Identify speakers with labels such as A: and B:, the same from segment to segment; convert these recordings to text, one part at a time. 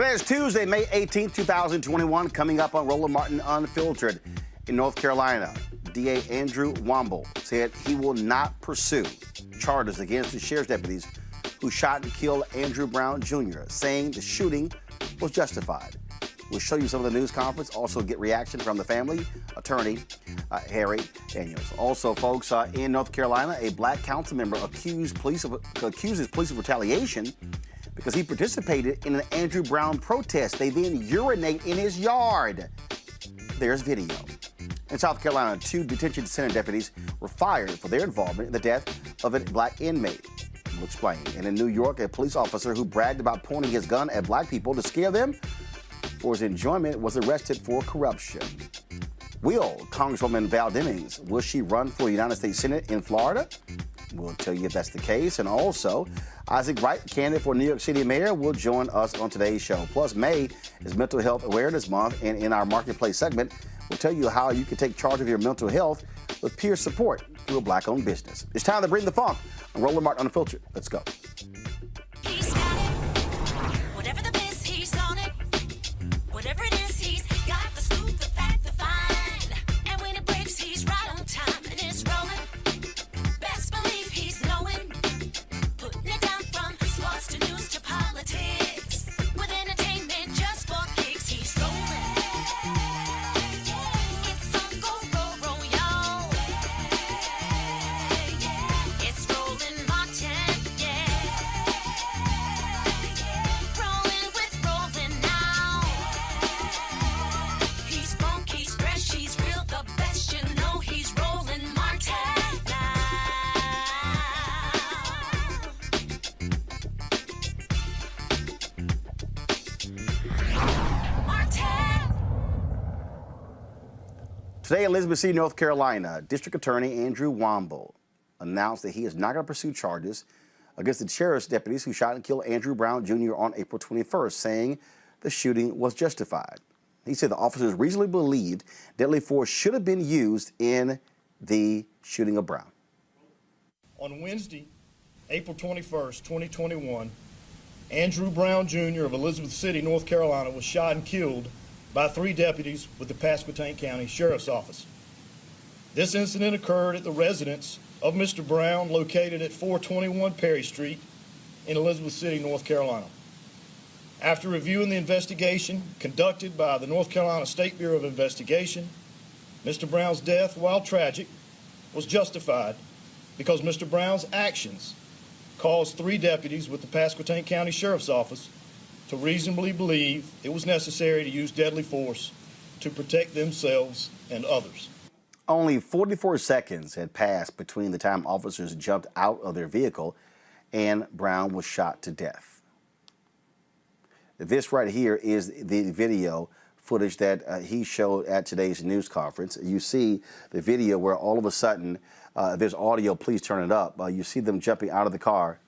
A: Today is Tuesday, May 18th, 2021, coming up on Roland Martin Unfiltered. In North Carolina, DA Andrew Womble said he will not pursue charges against the sheriff's deputies who shot and killed Andrew Brown Jr., saying the shooting was justified. We'll show you some of the news conference, also get reaction from the family attorney, Harry Daniels. Also, folks, in North Carolina, a black council member accuses police of retaliation because he participated in an Andrew Brown protest. They then urinate in his yard. There's video. In South Carolina, 2 detention center deputies were fired for their involvement in the death of a black inmate. We'll explain. And in New York, a police officer who bragged about pointing his gun at black people to scare them for his enjoyment was arrested for corruption. Will Congresswoman Val Demings, will she run for the United States Senate in Florida? We'll tell you if that's the case. And also, Isaac Wright, candidate for New York City mayor, will join us on today's show. Plus, May is Mental Health Awareness Month, and in our Marketplace segment, we'll tell you how you can take charge of your mental health with peer support through a black-owned business. It's time to bring the funk on Roland Martin Unfiltered. Let's go.
B: He's got it. Whatever the biz, he's on it. Whatever it is, he's got the scoop, the fact, the fine. And when it breaks, he's right on time and it's rolling. Best believe he's knowing. Putting it down from sports to news to politics. With entertainment just for kicks, he's rolling. It's on go, roll, y'all. It's Roland Martin, yeah. Rolling with Roland now. He's funky, he's fresh, he's real, the best, you know he's Roland Martin now. Martin.
A: Today, Elizabeth City, North Carolina, District Attorney Andrew Womble announced that he is not going to pursue charges against the sheriff's deputies who shot and killed Andrew Brown Jr. on April 21st, saying the shooting was justified. He said the officers reasonably believed deadly force should have been used in the shooting of Brown.
C: On Wednesday, April 21st, 2021, Andrew Brown Jr. of Elizabeth City, North Carolina, was shot and killed by 3 deputies with the Pasquotank County Sheriff's Office. This incident occurred at the residence of Mr. Brown, located at 421 Perry Street in Elizabeth City, North Carolina. After reviewing the investigation conducted by the North Carolina State Bureau of Investigation, Mr. Brown's death, while tragic, was justified because Mr. Brown's actions caused 3 deputies with the Pasquotank County Sheriff's Office to reasonably believe it was necessary to use deadly force to protect themselves and others.
A: Only 44 seconds had passed between the time officers jumped out of their vehicle and Brown was shot to death. This right here is the video footage that he showed at today's news conference. You see the video where all of a sudden, there's audio, please turn it up. You see them jumping out of the car.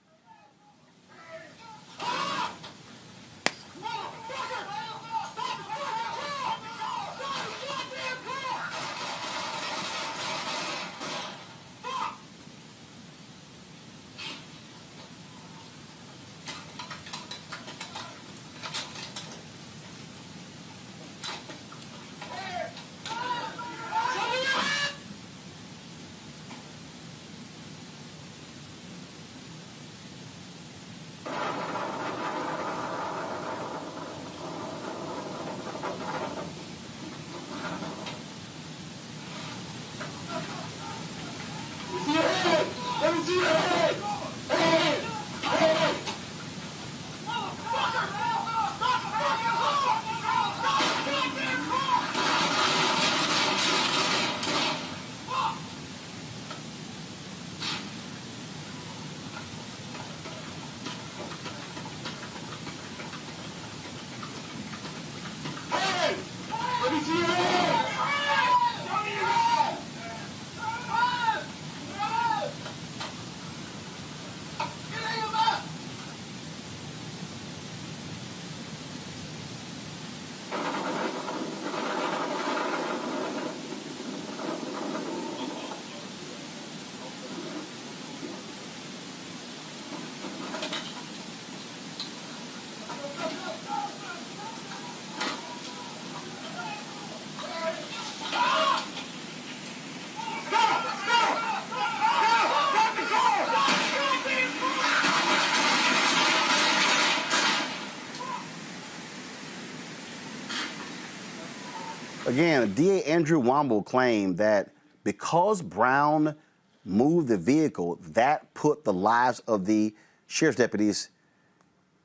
A: Again, DA Andrew Womble claimed that because Brown moved the vehicle, that put the lives of the sheriff's deputies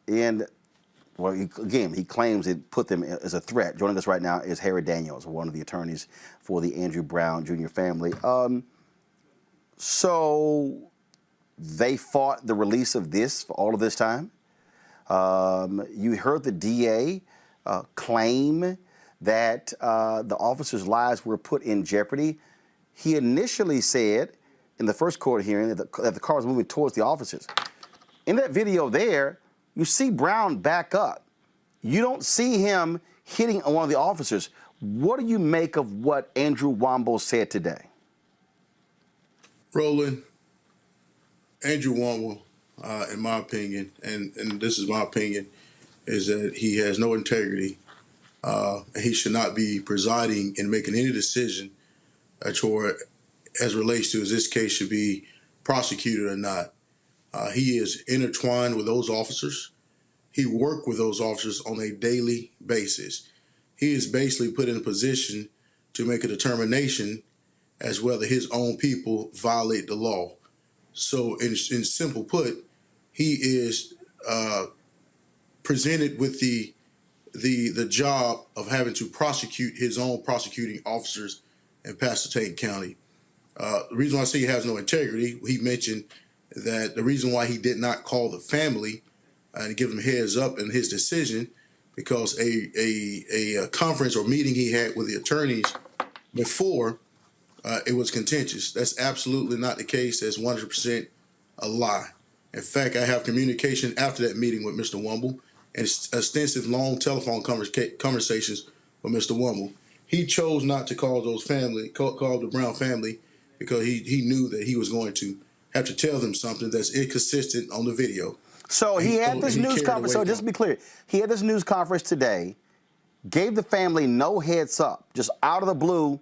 A: in, well, he claims it put them as a threat. Joining us right now is Harry Daniels, one of the attorneys for the Andrew Brown Jr. family. So they fought the release of this for all of this time. You heard the DA claim that the officers' lives were put in jeopardy. He initially said in the first court hearing that the car was moving towards the officers. In that video there, you see Brown back up. You don't see him hitting one of the officers. What do you make of what Andrew Womble said today?
D: Roland, Andrew Womble, in my opinion, and this is my opinion, is that he has no integrity. He should not be presiding and making any decision as relates to this case should be prosecuted or not. He is intertwined with those officers. He worked with those officers on a daily basis. He is basically put in a position to make a determination as whether his own people violate the law. So in simple put, he is presented with the job of having to prosecute his own prosecuting officers in Pasquotank County. The reason why I say he has no integrity, he mentioned that the reason why he did not call the family and give them heads up in his decision, because a conference or meeting he had with the attorneys before, it was contentious. That's absolutely not the case. That's 100% a lie. In fact, I have communication after that meeting with Mr. Womble and extensive long telephone conversations with Mr. Womble. He chose not to call call the Brown family because he knew that he was going to have to tell them something that's inconsistent on the video.
A: So he had this news conference. So just to be clear, he had this news conference today, gave the family no heads up, just out of the blue,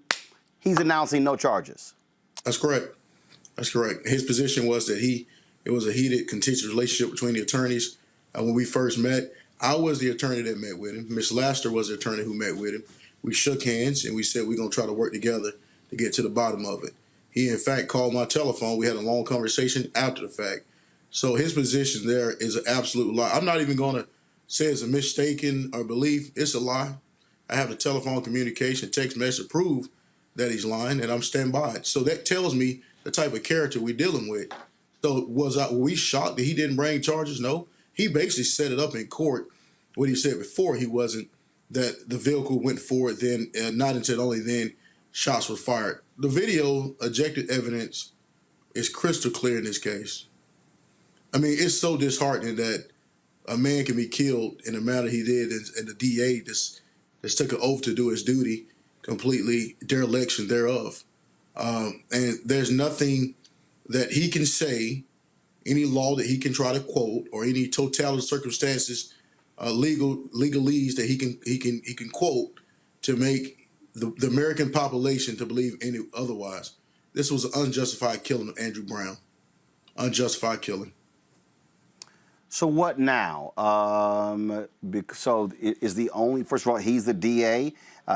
A: he's announcing no charges.
D: That's correct. That's correct. His position was that it was a heated, contentious relationship between the attorneys. When we first met, I was the attorney that met with him. Miss Laster was the attorney who met with him. We shook hands and we said we're going to try to work together to get to the bottom of it. He, in fact, called my telephone. We had a long conversation after the fact. So his position there is an absolute lie. I'm not even going to say it's a mistaken or belief. It's a lie. I have the telephone communication, text message to prove that he's lying, and I'm stand by it. So that tells me the type of character we're dealing with. So were we shocked that he didn't bring charges? No. He basically set it up in court. What he said before he wasn't, that the vehicle went forward then, and not until only then shots were fired. The video objective evidence is crystal clear in this case. I mean, it's so disheartening that a man can be killed in the manner he did, and the DA just took an oath to do his duty, completely dereliction thereof. And there's nothing that he can say, any law that he can try to quote, or any totality of circumstances, legalese that he can quote to make the American population to believe any otherwise. This was an unjustified killing of Andrew Brown. Unjustified killing.
A: So what now? So is the only, first of all, he's the DA.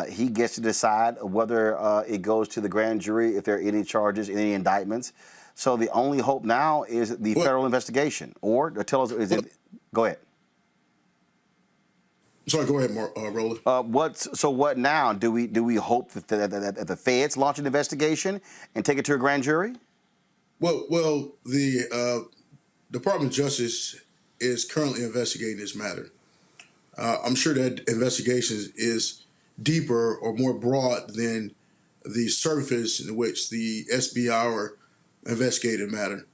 A: He gets to decide whether it goes to the grand jury, if there are any charges, any indictments. So the only hope now is the federal investigation. Or tell us, go ahead.
D: Sorry, go ahead, Roland.
A: What now? Do we hope that the feds launch an investigation and take it to a grand jury?
D: Well, the Department of Justice is currently investigating this matter. I'm sure that investigation is deeper or more broad than the surface in which the SBI or investigated matter.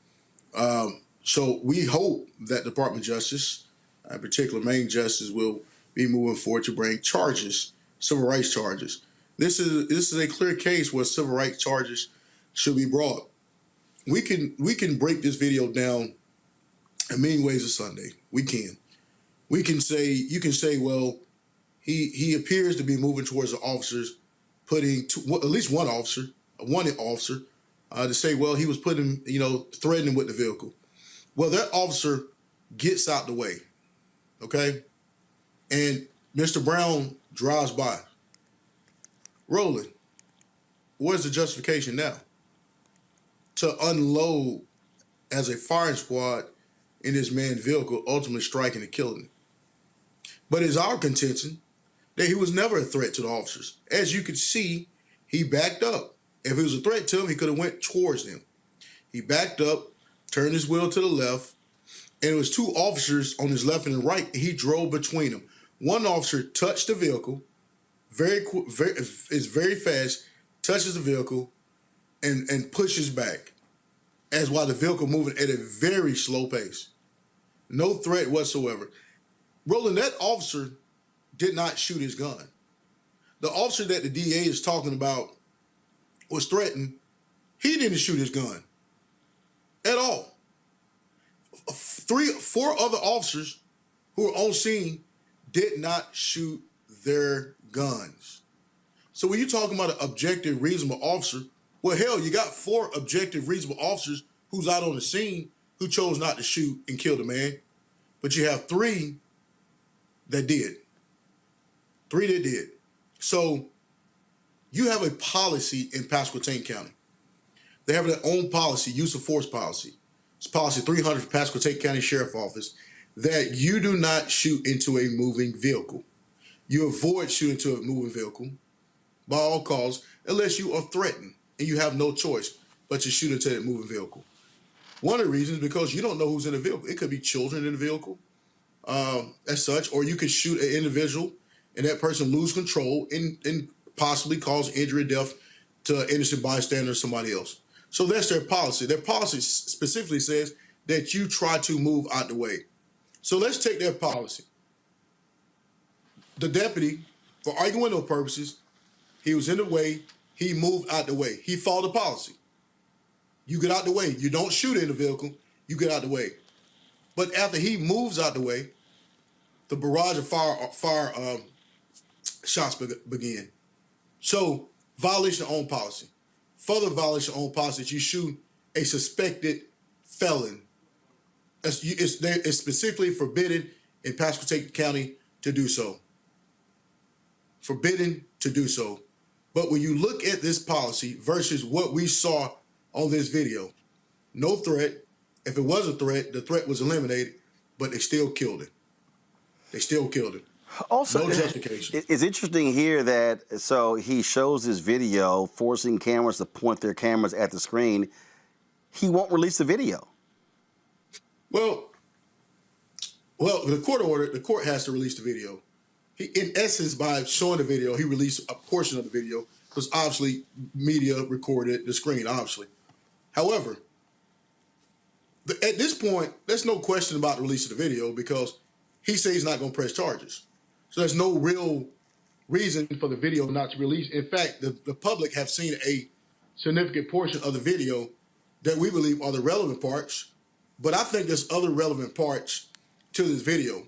D: So we hope that the Department of Justice, in particular Main Justice, will be moving forward to bring charges, civil rights charges. This is a clear case where civil rights charges should be brought. We can break this video down in many ways of Sunday. We can. You can say, well, he appears to be moving towards the officers, putting at least one officer to say, well, he was threatening with the vehicle. Well, that officer gets out the way, okay? And Mr. Brown drives by. Roland, where's the justification now? To unload as a firing squad in this man's vehicle, ultimately striking and killing him. But it's our contention that he was never a threat to the officers. As you could see, he backed up. If it was a threat to him, he could have went towards them. He backed up, turned his wheel to the left, and it was two officers on his left and right. He drove between them. One officer touched the vehicle, it's very fast, touches the vehicle, and pushes back, as while the vehicle moving at a very slow pace. No threat whatsoever. Roland, that officer did not shoot his gun. The officer that the DA is talking about was threatened. He didn't shoot his gun at all. 4 other officers who were on scene did not shoot their guns. So when you're talking about an objective, reasonable officer, well, hell, you got 4 objective, reasonable officers who's out on the scene who chose not to shoot and kill the man. But you have 3 that did. 3 that did. So you have a policy in Pasquotank County. They have their own policy, use of force policy. It's policy 300 for Pasquotank County Sheriff Office, that you do not shoot into a moving vehicle. You avoid shooting into a moving vehicle by all costs unless you are threatened and you have no choice but to shoot into that moving vehicle. One of the reasons is because you don't know who's in the vehicle. It could be children in the vehicle as such, or you could shoot an individual and that person lose control and possibly cause injury or death to an innocent bystander or somebody else. So that's their policy. Their policy specifically says that you try to move out the way. So let's take their policy. The deputy, for argumental purposes, he was in the way, he moved out the way. He followed the policy. You get out the way. You don't shoot in the vehicle, you get out the way. But after he moves out the way, the barrage of fire shots begin. So, violation of own policy. Further violation of own policy that you shoot a suspected felon. It's specifically forbidden in Pasquotank County to do so. Forbidden to do so. But when you look at this policy versus what we saw on this video, no threat. If it was a threat, the threat was eliminated, but they still killed it. They still killed it.
A: Also,
D: no justification.
A: It's interesting here that, so he shows this video forcing cameras to point their cameras at the screen. He won't release the video.
D: Well, the court has to release the video. He, in essence, by showing the video, he released a portion of the video because obviously media recorded the screen, obviously. However, at this point, there's no question about the release of the video because he says he's not going to press charges. So there's no real reason for the video not to release. In fact, the public have seen a significant portion of the video that we believe are the relevant parts, but I think there's other relevant parts to this video.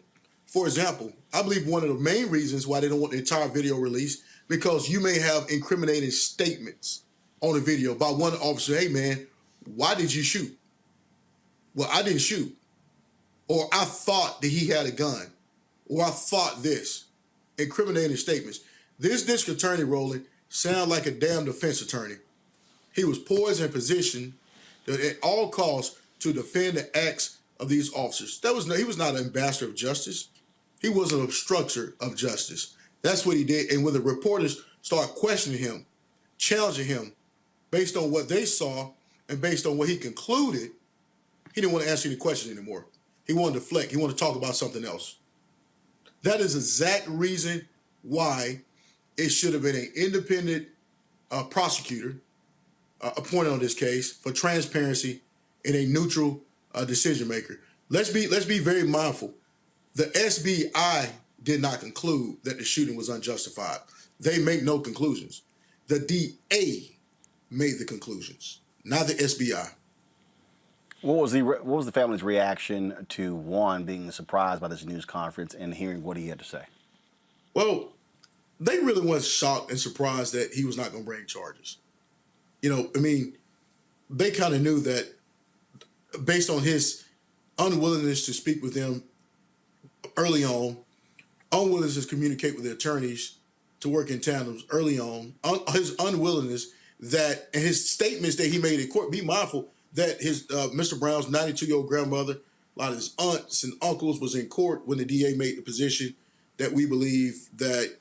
D: For example, I believe one of the main reasons why they don't want the entire video released because you may have incriminating statements on the video by one officer. Hey, man, why did you shoot? Well, I didn't shoot. Or I thought that he had a gun. Or I thought this. Incriminating statements. This district attorney, Roland, sounded like a damn defense attorney. He was poised in position at all costs to defend the acts of these officers. He was not an ambassador of justice. He was an obstructor of justice. That's what he did. And when the reporters started questioning him, challenging him, based on what they saw and based on what he concluded, he didn't want to answer any questions anymore. He wanted to deflect. He wanted to talk about something else. That is the exact reason why it should have been an independent prosecutor appointed on this case for transparency and a neutral decision maker. Let's be very mindful. The SBI did not conclude that the shooting was unjustified. They make no conclusions. The DA made the conclusions, not the SBI.
A: What was the family's reaction to Juan being surprised by this news conference and hearing what he had to say?
D: Well, they really was shocked and surprised that he was not going to bring charges. You know, I mean, they kind of knew that based on his unwillingness to speak with them early on, unwillingness to communicate with the attorneys, to work in tandem early on. His unwillingness that, and his statements that he made in court, be mindful that his Mr. Brown's 92-year-old grandmother, a lot of his aunts and uncles was in court when the DA made the position that we believe that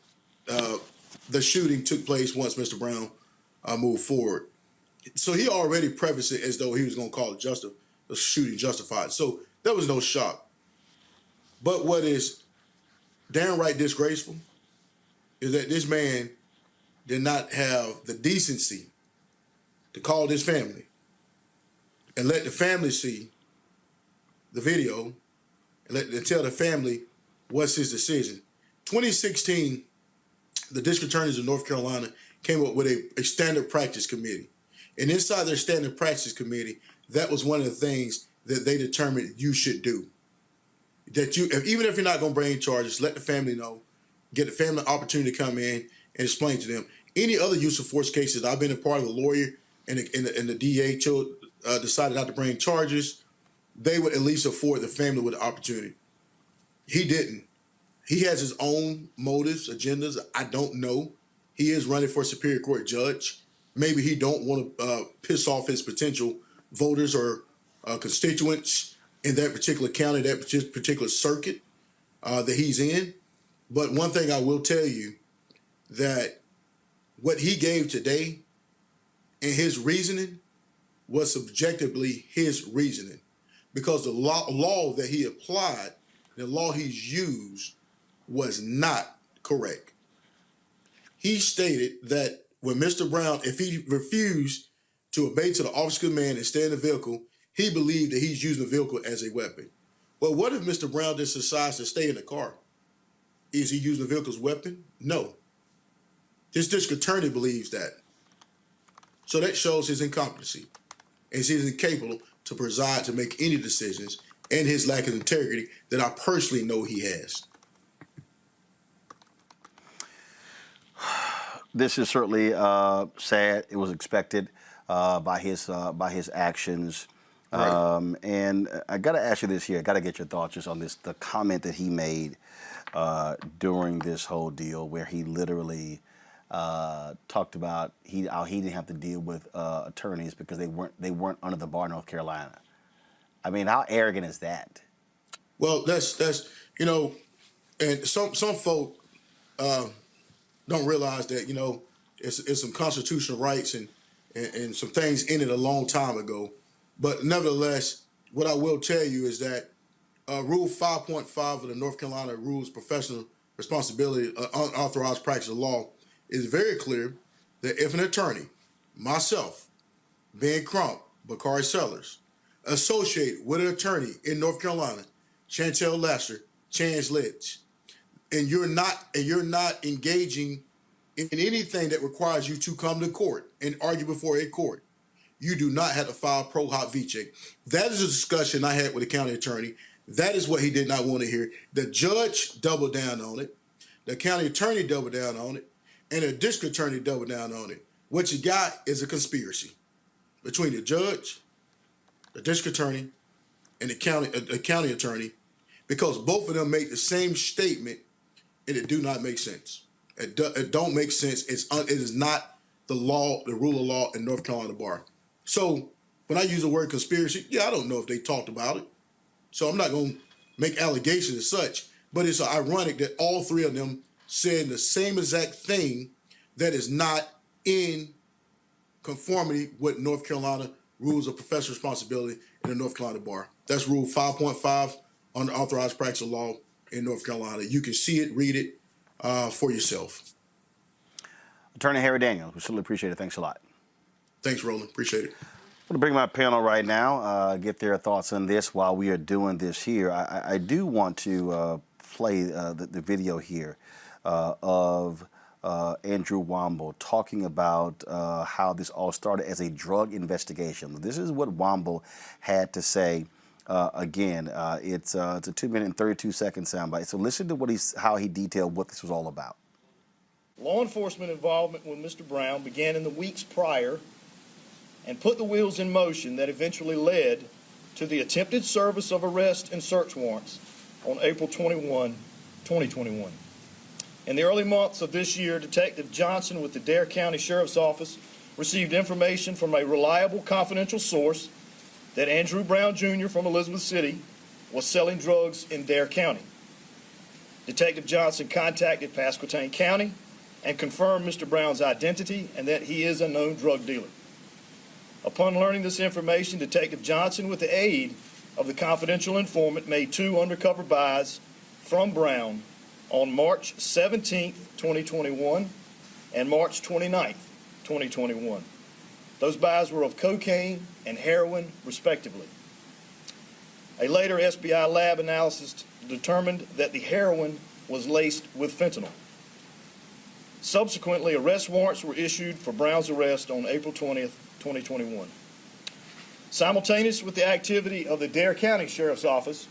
D: the shooting took place once Mr. Brown moved forward. So he already prefaced it as though he was going to call the shooting justified. So there was no shock. But what is downright disgraceful is that this man did not have the decency to call this family and let the family see the video and tell the family what's his decision. 2016, the district attorneys of North Carolina came up with a standard practice committee. And inside their standard practice committee, that was one of the things that they determined you should do. That even if you're not going to bring charges, let the family know, get the family an opportunity to come in and explain to them. Any other use of force cases, I've been a part of the lawyer and the DA decided not to bring charges, they would at least afford the family with the opportunity. He didn't. He has his own motives, agendas. I don't know. He is running for Superior Court judge. Maybe he don't want to piss off his potential voters or constituents in that particular county, that particular circuit that he's in. But one thing I will tell you, that what he gave today and his reasoning was subjectively his reasoning, because the law that he applied, the law he's used, was not correct. He stated that when Mr. Brown, if he refused to obey to the officer's command and stay in the vehicle, he believed that he's using the vehicle as a weapon. Well, what if Mr. Brown just decides to stay in the car? Is he using the vehicle as a weapon? No. This district attorney believes that. So that shows his incompetency. And he's incapable to preside, to make any decisions, and his lack of integrity that I personally know he has.
A: This is certainly sad. It was expected by his actions.
D: Right.
A: And I got to ask you this here. I got to get your thoughts just on this. The comment that he made during this whole deal, where he literally talked about how he didn't have to deal with attorneys because they weren't under the bar in North Carolina. I mean, how arrogant is that?
D: Well, that's and some folk don't realize that it's some constitutional rights and some things in it a long time ago. But nevertheless, what I will tell you is that Rule 5.5 of the North Carolina Rules Professional Responsibility, Unauthorized Practice of Law, is very clear that if an attorney, myself, Ben Crump, Bakari Sellers, associate with an attorney in North Carolina, Chantel Laster, Chance Litch, and you're not engaging in anything that requires you to come to court and argue before a court, you do not have to file pro hac vice. That is a discussion I had with the county attorney. That is what he did not want to hear. The judge doubled down on it. The county attorney doubled down on it. And the district attorney doubled down on it. What you got is a conspiracy between the judge, the district attorney, and the county attorney, because both of them make the same statement, and it do not make sense. It don't make sense. It is not the law, the rule of law in North Carolina bar. So when I use the word conspiracy, I don't know if they talked about it. So I'm not going to make allegations as such, but it's ironic that all three of them said the same exact thing that is not in conformity with North Carolina rules of professional responsibility in the North Carolina bar. That's Rule 5.5 on the authorized practice of law in North Carolina. You can see it, read it for yourself.
A: Attorney Harry Daniels, we certainly appreciate it. Thanks a lot.
D: Thanks, Roland. Appreciate it.
A: I'm going to bring my panel right now, get their thoughts on this while we are doing this here. I do want to play the video here of Andrew Womble talking about how this all started as a drug investigation. This is what Womble had to say. Again, it's a 2-minute and 32-second soundbite. So listen to how he detailed what this was all about.
C: Law enforcement involvement with Mr. Brown began in the weeks prior and put the wheels in motion that eventually led to the attempted service of arrest and search warrants on April 21, 2021. In the early months of this year, Detective Johnson with the Dare County Sheriff's Office received information from a reliable confidential source that Andrew Brown Jr. from Elizabeth City was selling drugs in Dare County. Detective Johnson contacted Pasquotank County and confirmed Mr. Brown's identity and that he is a known drug dealer. Upon learning this information, Detective Johnson, with the aid of the confidential informant, made 2 undercover buys from Brown on March 17, 2021 and March 29, 2021. Those buys were of cocaine and heroin, respectively. A later SBI lab analysis determined that the heroin was laced with fentanyl. Subsequently, arrest warrants were issued for Brown's arrest on April 20th, 2021. Simultaneous with the activity of the Dare County Sheriff's Office,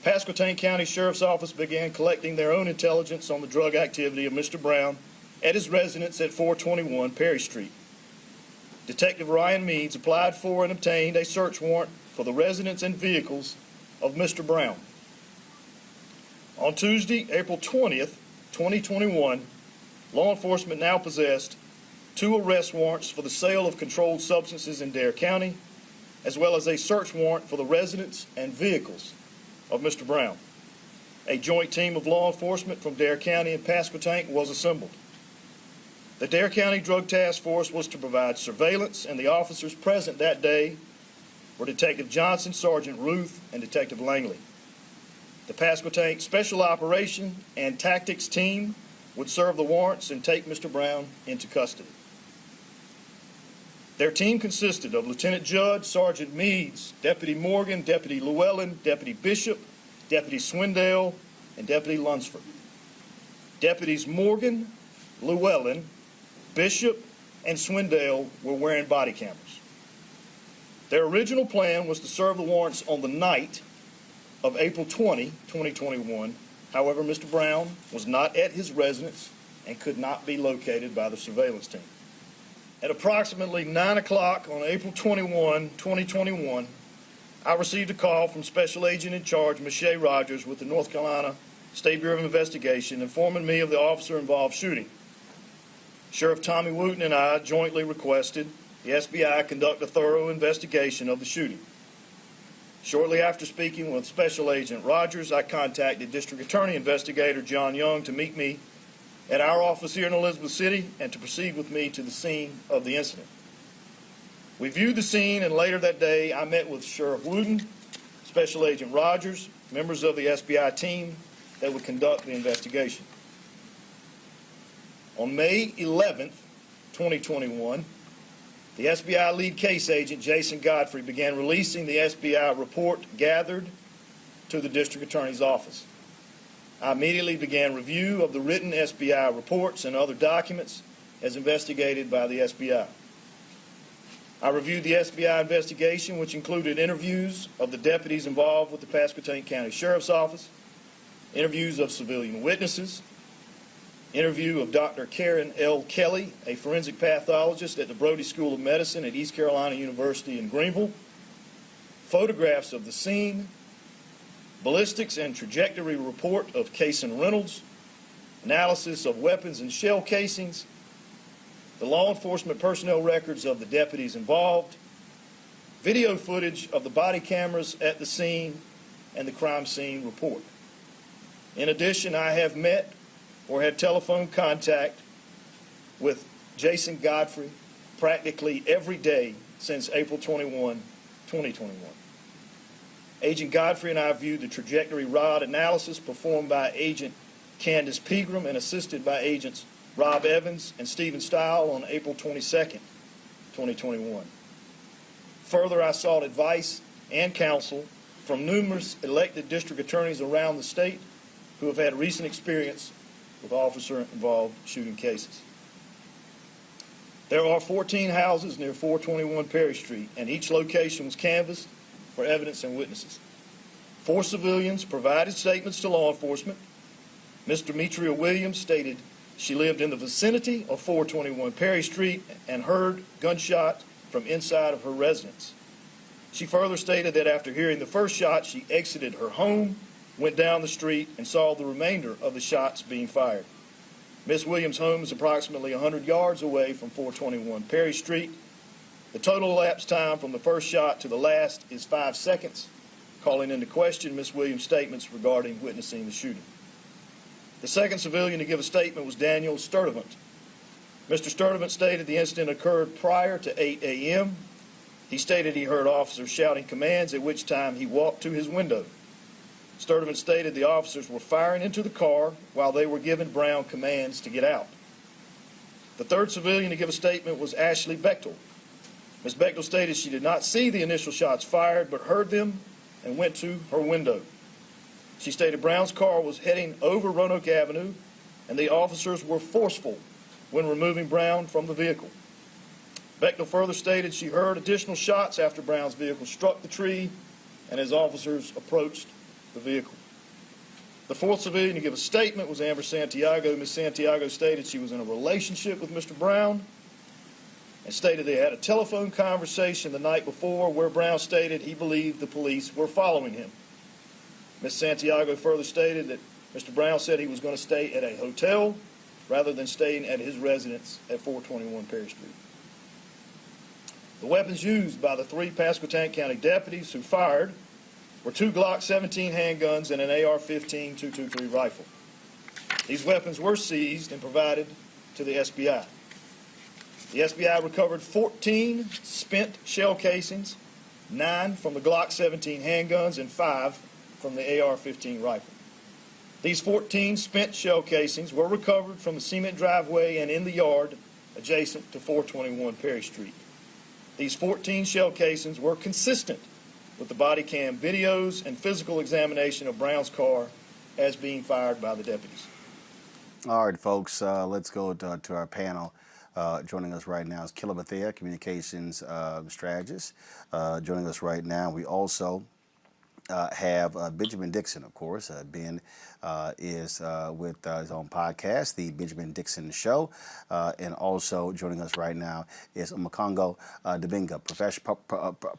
C: Pasquotank County Sheriff's Office began collecting their own intelligence on the drug activity of Mr. Brown at his residence at 421 Perry Street. Detective Ryan Meads applied for and obtained a search warrant for the residence and vehicles of Mr. Brown. On Tuesday, April 20th, 2021, law enforcement now possessed 2 arrest warrants for the sale of controlled substances in Dare County, as well as a search warrant for the residence and vehicles of Mr. Brown. A joint team of law enforcement from Dare County and Pasquotank was assembled. The Dare County Drug Task Force was to provide surveillance, and the officers present that day were Detective Johnson, Sergeant Ruth, and Detective Langley. The Pasquotank Special Operation and Tactics team would serve the warrants and take Mr. Brown into custody. Their team consisted of Lieutenant Judge, Sergeant Meads, Deputy Morgan, Deputy Llewellyn, Deputy Bishop, Deputy Swindale, and Deputy Lunsford. Deputies Morgan, Llewellyn, Bishop, and Swindale were wearing body cameras. Their original plan was to serve the warrants on the night of April 20, 2021. However, Mr. Brown was not at his residence and could not be located by the surveillance team. At approximately 9 o'clock on April 21, 2021, I received a call from Special Agent in Charge Michelle Rogers with the North Carolina State Bureau of Investigation informing me of the officer-involved shooting. Sheriff Tommy Wooten and I jointly requested the SBI conduct a thorough investigation of the shooting. Shortly after speaking with Special Agent Rogers, I contacted District Attorney Investigator John Young to meet me at our office here in Elizabeth City and to proceed with me to the scene of the incident. We viewed the scene, and later that day I met with Sheriff Wooten, Special Agent Rogers, members of the SBI team that would conduct the investigation. On May 11th, 2021, the SBI lead case agent, Jason Godfrey, began releasing the SBI report gathered to the District Attorney's office. I immediately began review of the written SBI reports and other documents as investigated by the SBI. I reviewed the SBI investigation, which included interviews of the deputies involved with the Pasquotank County Sheriff's Office, interviews of civilian witnesses, interview of Dr. Karen L. Kelly, a forensic pathologist at the Brody School of Medicine at East Carolina University in Greenville, photographs of the scene, ballistics and trajectory report of Cason Reynolds, analysis of weapons and shell casings, the law enforcement personnel records of the deputies involved, video footage of the body cameras at the scene, and the crime scene report. In addition, I have met or had telephone contact with Jason Godfrey practically every day since April 21, 2021. Agent Godfrey and I viewed the trajectory rod analysis performed by Agent Candace Pegram and assisted by Agents Rob Evans and Stephen Stile on April 22, 2021. Further, I sought advice and counsel from numerous elected district attorneys around the state who have had recent experience with officer-involved shooting cases. There are 14 houses near 421 Perry Street, and each location was canvassed for evidence and witnesses. 4 civilians provided statements to law enforcement. Ms. Demetria Williams stated she lived in the vicinity of 421 Perry Street and heard gunshots from inside of her residence. She further stated that after hearing the first shot, she exited her home, went down the street, and saw the remainder of the shots being fired. Miss Williams' home is approximately 100 yards away from 421 Perry Street. The total elapsed time from the first shot to the last is 5 seconds, calling into question Miss Williams' statements regarding witnessing the shooting. The second civilian to give a statement was Daniel Sturdivant. Mr. Sturdivant stated the incident occurred prior to 8 a.m. He stated he heard officers shouting commands, at which time he walked to his window. Sturdivant stated the officers were firing into the car while they were giving Brown commands to get out. The third civilian to give a statement was Ashley Bechtel. Ms. Bechtel stated she did not see the initial shots fired, but heard them and went to her window. She stated Brown's car was heading over Roanoke Avenue, and the officers were forceful when removing Brown from the vehicle. Bechtel further stated she heard additional shots after Brown's vehicle struck the tree and as officers approached the vehicle. The fourth civilian to give a statement was Amber Santiago. Ms. Santiago stated she was in a relationship with Mr. Brown and stated they had a telephone conversation the night before where Brown stated he believed the police were following him. Ms. Santiago further stated that Mr. Brown said he was going to stay at a hotel rather than staying at his residence at 421 Perry Street. The weapons used by the 3 Pasquotank County deputies who fired were 2 Glock 17 handguns and an AR-15 .223 rifle. These weapons were seized and provided to the SBI. The SBI recovered 14 spent shell casings, 9 from the Glock 17 handguns and 5 from the AR-15 rifle. These 14 spent shell casings were recovered from the cement driveway and in the yard adjacent to 421 Perry Street. These 14 shell casings were consistent with the body cam videos and physical examination of Brown's car as being fired by the deputies.
A: All right, folks, let's go to our panel. Joining us right now is Killa Bethea, communications strategist. Joining us right now, we also have Benjamin Dixon, of course. Ben is with his own podcast, The Benjamin Dixon Show. And also joining us right now is Makongo Dabinga,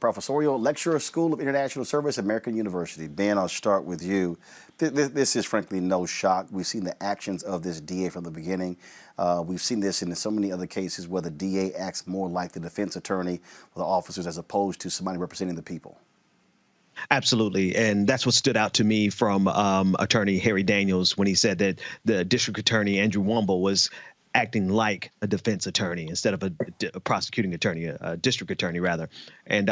A: professorial lecturer, School of International Service, American University. Ben, I'll start with you. This is frankly no shock. We've seen the actions of this DA from the beginning. We've seen this in so many other cases where the DA acts more like the defense attorney for the officers as opposed to somebody representing the people.
E: Absolutely. And that's what stood out to me from Attorney Harry Daniels when he said that the District Attorney, Andrew Womble, was acting like a defense attorney instead of a prosecuting attorney, a district attorney rather. And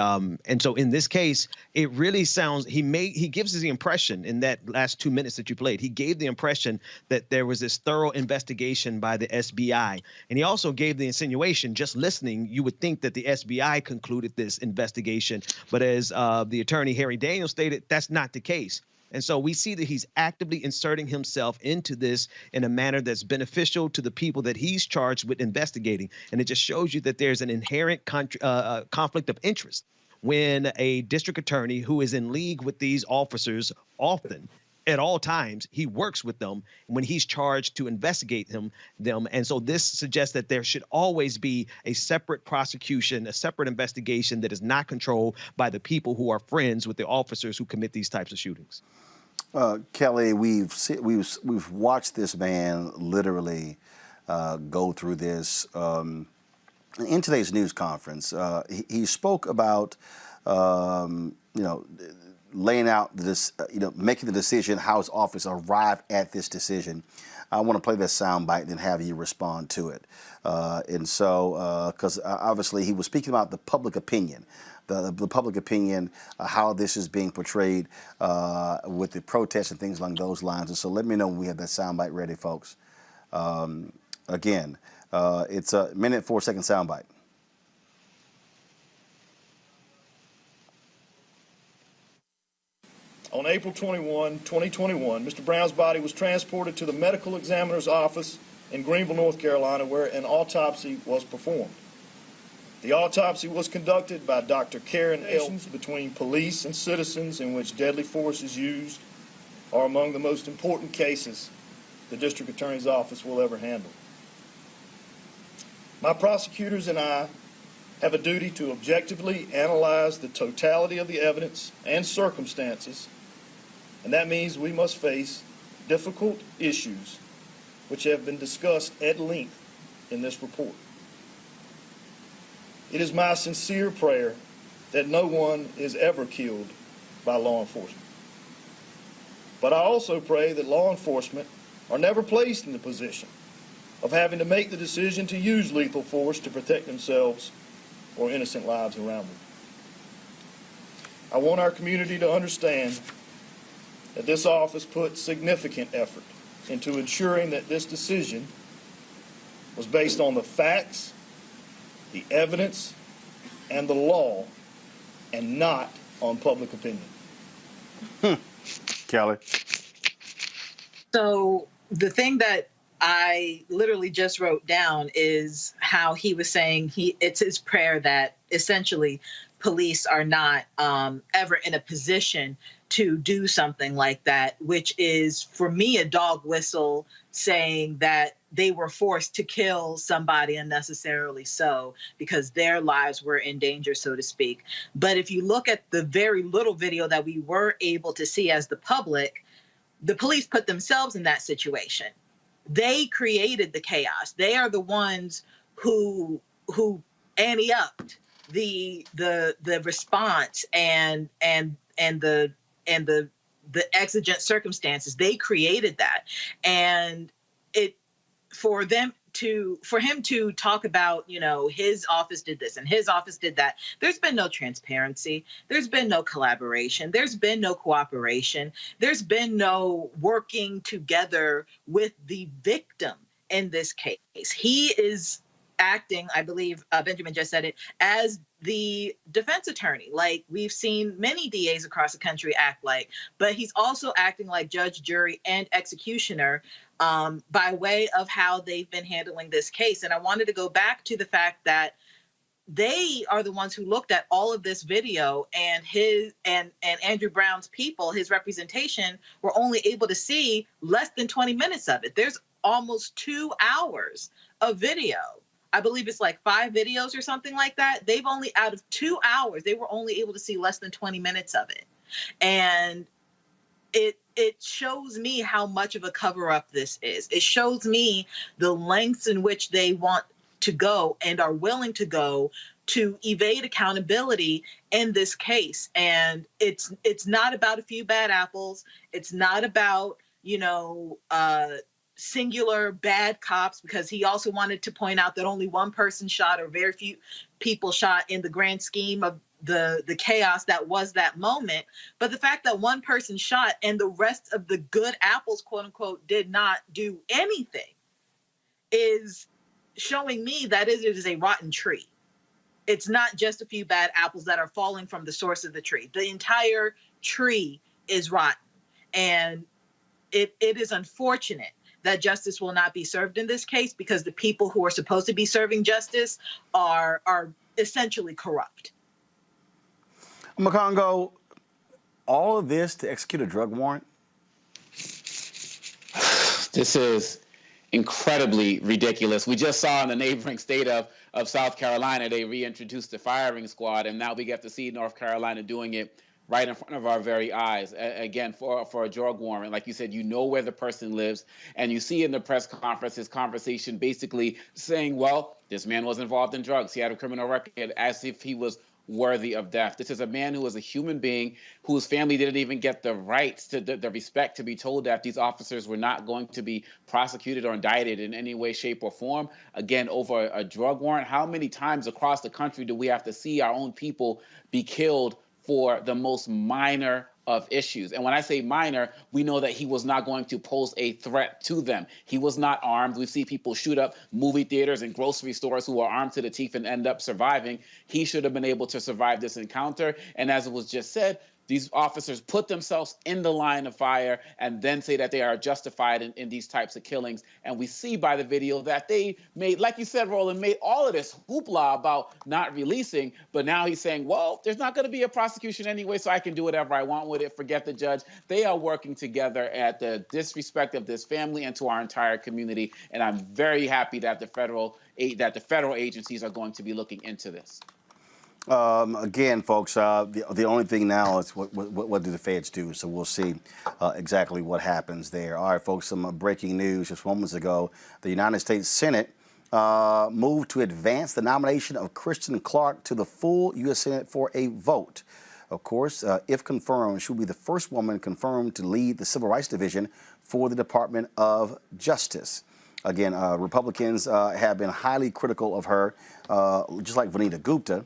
E: so in this case, it really sounds, he gives us the impression in that last 2 minutes that you played, he gave the impression that there was this thorough investigation by the SBI. And he also gave the insinuation, just listening, you would think that the SBI concluded this investigation. But as the attorney Harry Daniels stated, that's not the case. And so we see that he's actively inserting himself into this in a manner that's beneficial to the people that he's charged with investigating. And it just shows you that there's an inherent conflict of interest when a district attorney who is in league with these officers often, at all times, he works with them when he's charged to investigate them. And so this suggests that there should always be a separate prosecution, a separate investigation that is not controlled by the people who are friends with the officers who commit these types of shootings.
A: Kelly, we've watched this man literally go through this. In today's news conference, he spoke about laying out this, making the decision, how his office arrived at this decision. I want to play this soundbite and then have you respond to it. And so, because obviously he was speaking about the public opinion. The public opinion, how this is being portrayed with the protests and things along those lines. And so let me know when we have that soundbite ready, folks. Again, it's a 1 4 second soundbite.
C: On April 21, 2021, Mr. Brown's body was transported to the medical examiner's office in Greenville, North Carolina, where an autopsy was performed. The autopsy was conducted by Dr. Karen Elms. Between police and citizens in which deadly force is used are among the most important cases the district attorney's office will ever handle. My prosecutors and I have a duty to objectively analyze the totality of the evidence and circumstances, and that means we must face difficult issues which have been discussed at length in this report. It is my sincere prayer that no one is ever killed by law enforcement. But I also pray that law enforcement are never placed in the position of having to make the decision to use lethal force to protect themselves or innocent lives around them. I want our community to understand that this office put significant effort into ensuring that this decision was based on the facts, the evidence, and the law, and not on public opinion.
A: Kelly.
F: So the thing that I literally just wrote down is how he was saying it's his prayer that essentially police are not ever in a position to do something like that, which is, for me, a dog whistle saying that they were forced to kill somebody unnecessarily so because their lives were in danger, so to speak. But if you look at the very little video that we were able to see as the public, the police put themselves in that situation. They created the chaos. They are the ones who ante-upped the response and the exigent circumstances. They created that, and for him to talk about, his office did this and his office did that. There's been no transparency. There's been no collaboration. There's been no cooperation. There's been no working together with the victim in this case. He is acting, I believe Benjamin just said it, as the defense attorney, like we've seen many DAs across the country act like, but he's also acting like judge, jury, and executioner by way of how they've been handling this case. And I wanted to go back to the fact that they are the ones who looked at all of this video, and and Andrew Brown's people, his representation, were only able to see less than 20 minutes of it. There's almost 2 hours of video. I believe it's like 5 videos or something like that. They've only, out of 2 hours, they were only able to see less than 20 minutes of it. And it shows me how much of a cover-up this is. It shows me the lengths in which they want to go and are willing to go to evade accountability in this case. And it's not about a few bad apples. It's not about, singular bad cops, because he also wanted to point out that only one person shot, or very few people shot, in the grand scheme of the chaos that was that moment. But the fact that one person shot and the rest of the good apples, quote unquote, did not do anything is showing me that it is a rotten tree. It's not just a few bad apples that are falling from the source of the tree. The entire tree is rotten. And it is unfortunate that justice will not be served in this case, because the people who are supposed to be serving justice are essentially corrupt.
A: Makongo, all of this to execute a drug warrant?
G: This is incredibly ridiculous. We just saw in the neighboring state of South Carolina, they reintroduced the firing squad, and now we get to see North Carolina doing it right in front of our very eyes, again, for a drug warrant. Like you said, you know where the person lives, and you see in the press conference his conversation basically saying, well, this man was involved in drugs. He had a criminal record, as if he was worthy of death. This is a man who was a human being, whose family didn't even get the rights to the respect to be told that these officers were not going to be prosecuted or indicted in any way, shape, or form, again, over a drug warrant. How many times across the country do we have to see our own people be killed for the most minor of issues? And when I say minor, we know that he was not going to pose a threat to them. He was not armed. We see people shoot up movie theaters and grocery stores who are armed to the teeth and end up surviving. He should have been able to survive this encounter. And as it was just said, these officers put themselves in the line of fire and then say that they are justified in these types of killings. And we see by the video that they made, like you said, Roland, made all of this hoopla about not releasing. But now he's saying, well, there's not going to be a prosecution anyway, so I can do whatever I want with it. Forget the judge. They are working together at the disrespect of this family and to our entire community. And I'm very happy that the federal agencies are going to be looking into this.
A: Again, folks, the only thing now is what do the feds do? So we'll see exactly what happens there. All right, folks, some breaking news just moments ago. The United States Senate moved to advance the nomination of Kristen Clarke to the full U.S. Senate for a vote. Of course, if confirmed, she will be the first woman confirmed to lead the Civil Rights Division for the Department of Justice. Again, Republicans have been highly critical of her, just like Vanita Gupta.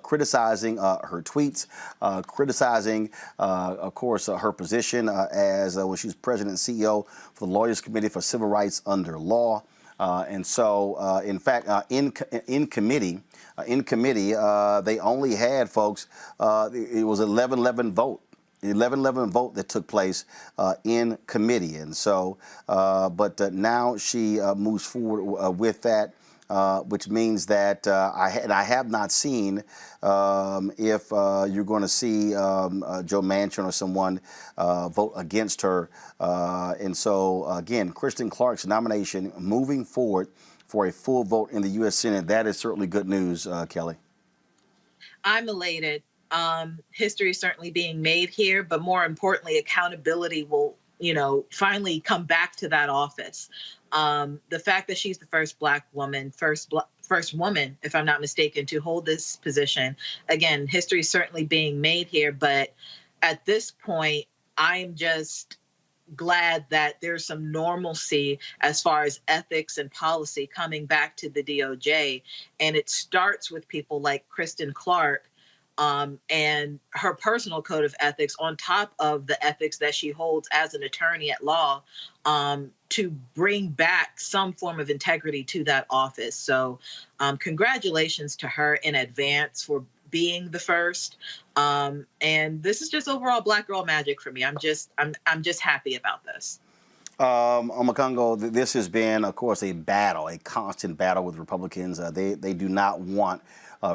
A: Criticizing her tweets, criticizing, of course, her position as when she was president and CEO for the Lawyers Committee for Civil Rights under Law. And so, in fact, in committee, they only had, folks, it was 11-11 vote. 11-11 vote that took place in committee. And so, but now she moves forward with that. Which means that I have not seen if you're going to see Joe Manchin or someone vote against her. And so, again, Kristen Clarke's nomination moving forward for a full vote in the U.S. Senate, that is certainly good news, Kelly.
F: I'm elated. History is certainly being made here, but more importantly, accountability will, finally come back to that office. The fact that she's the first Black woman, first woman, if I'm not mistaken, to hold this position. Again, history is certainly being made here, but at this point, I am just glad that there's some normalcy as far as ethics and policy coming back to the DOJ. And it starts with people like Kristen Clarke, and her personal code of ethics on top of the ethics that she holds as an attorney at law, to bring back some form of integrity to that office. So congratulations to her in advance for being the first. And this is just overall Black girl magic for me. I'm just happy about this.
A: Omakongo, this has been, of course, a constant battle with Republicans. They do not want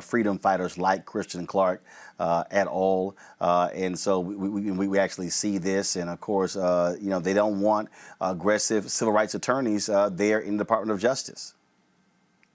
A: freedom fighters like Kristen Clarke at all. And so we actually see this. And of course, they don't want aggressive civil rights attorneys there in the Department of Justice.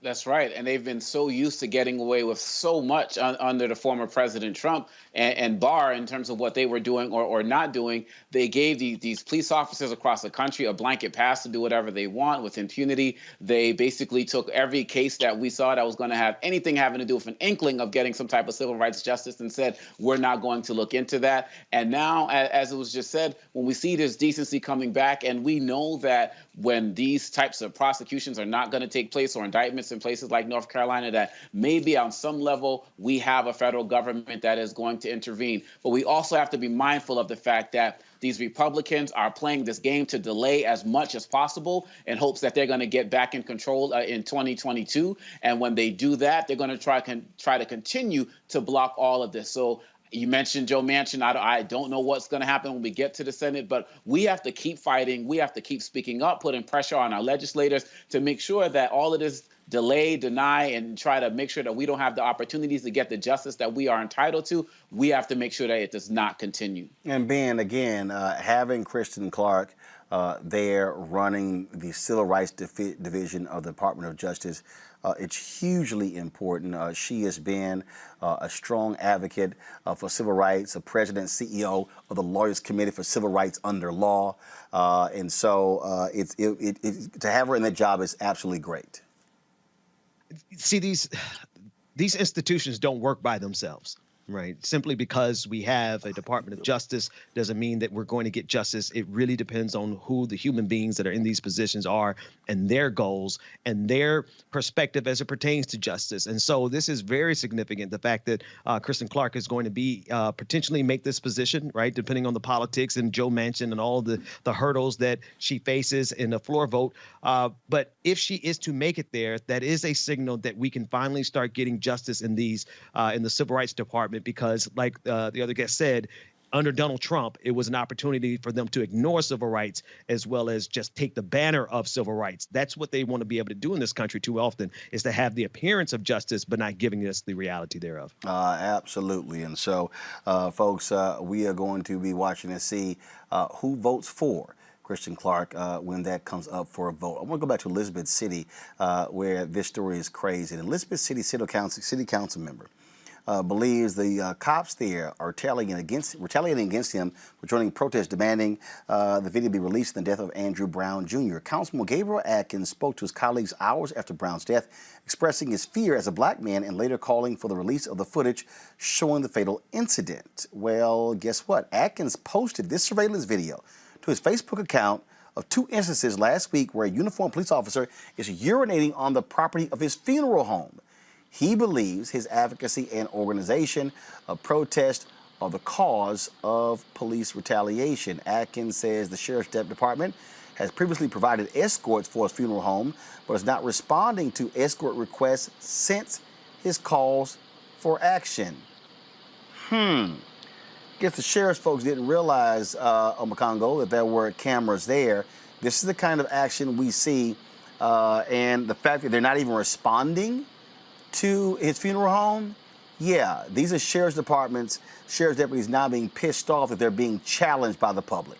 G: That's right. And they've been so used to getting away with so much under the former President Trump and Barr in terms of what they were doing or not doing. They gave these police officers across the country a blanket pass to do whatever they want with impunity. They basically took every case that we saw that was going to have anything having to do with an inkling of getting some type of civil rights justice and said, we're not going to look into that. And now, as it was just said, when we see this decency coming back, and we know that when these types of prosecutions are not going to take place or indictments in places like North Carolina, that maybe on some level we have a federal government that is going to intervene. But we also have to be mindful of the fact that these Republicans are playing this game to delay as much as possible in hopes that they're going to get back in control in 2022. And when they do that, they're going to try to continue to block all of this. So you mentioned Joe Manchin. I don't know what's going to happen when we get to the Senate, but we have to keep fighting. We have to keep speaking up, putting pressure on our legislators to make sure that all of this delay, deny, and try to make sure that we don't have the opportunities to get the justice that we are entitled to. We have to make sure that it does not continue.
A: And Ben, again, having Kristen Clarke there running the Civil Rights Division of the Department of Justice, it's hugely important. She has been a strong advocate for civil rights, a president, CEO of the Lawyers Committee for Civil Rights under Law. And so to have her in that job is absolutely great.
E: See, these institutions don't work by themselves, right? Simply because we have a Department of Justice doesn't mean that we're going to get justice. It really depends on who the human beings that are in these positions are and their goals and their perspective as it pertains to justice. And so this is very significant, the fact that Kristen Clarke is going to be potentially make this position, right, depending on the politics and Joe Manchin and all the hurdles that she faces in the floor vote. But if she is to make it there, that is a signal that we can finally start getting justice in these in the Civil Rights Department, because like the other guest said, under Donald Trump, it was an opportunity for them to ignore civil rights as well as just take the banner of civil rights. That's what they want to be able to do in this country too often, is to have the appearance of justice, but not giving us the reality thereof.
A: Absolutely. And so, folks, we are going to be watching to see who votes for Kristen Clarke when that comes up for a vote. I want to go back to Elizabeth City, where this story is crazy. An Elizabeth City City Council member believes the cops there are retaliating against him for joining protests demanding the video be released in the death of Andrew Brown Jr. Councilman Gabriel Atkins spoke to his colleagues hours after Brown's death, expressing his fear as a black man and later calling for the release of the footage showing the fatal incident. Well, guess what? Atkins posted this surveillance video to his Facebook account of 2 instances last week where a uniformed police officer is urinating on the property of his funeral home. He believes his advocacy and organization of protest are the cause of police retaliation. Atkins says the Sheriff's Department has previously provided escorts for his funeral home, but is not responding to escort requests since his calls for action. Guess the sheriff's folks didn't realize, Omakongo, that there were cameras there. This is the kind of action we see, and the fact that they're not even responding to his funeral home, yeah, these are sheriff's deputies now being pissed off that they're being challenged by the public.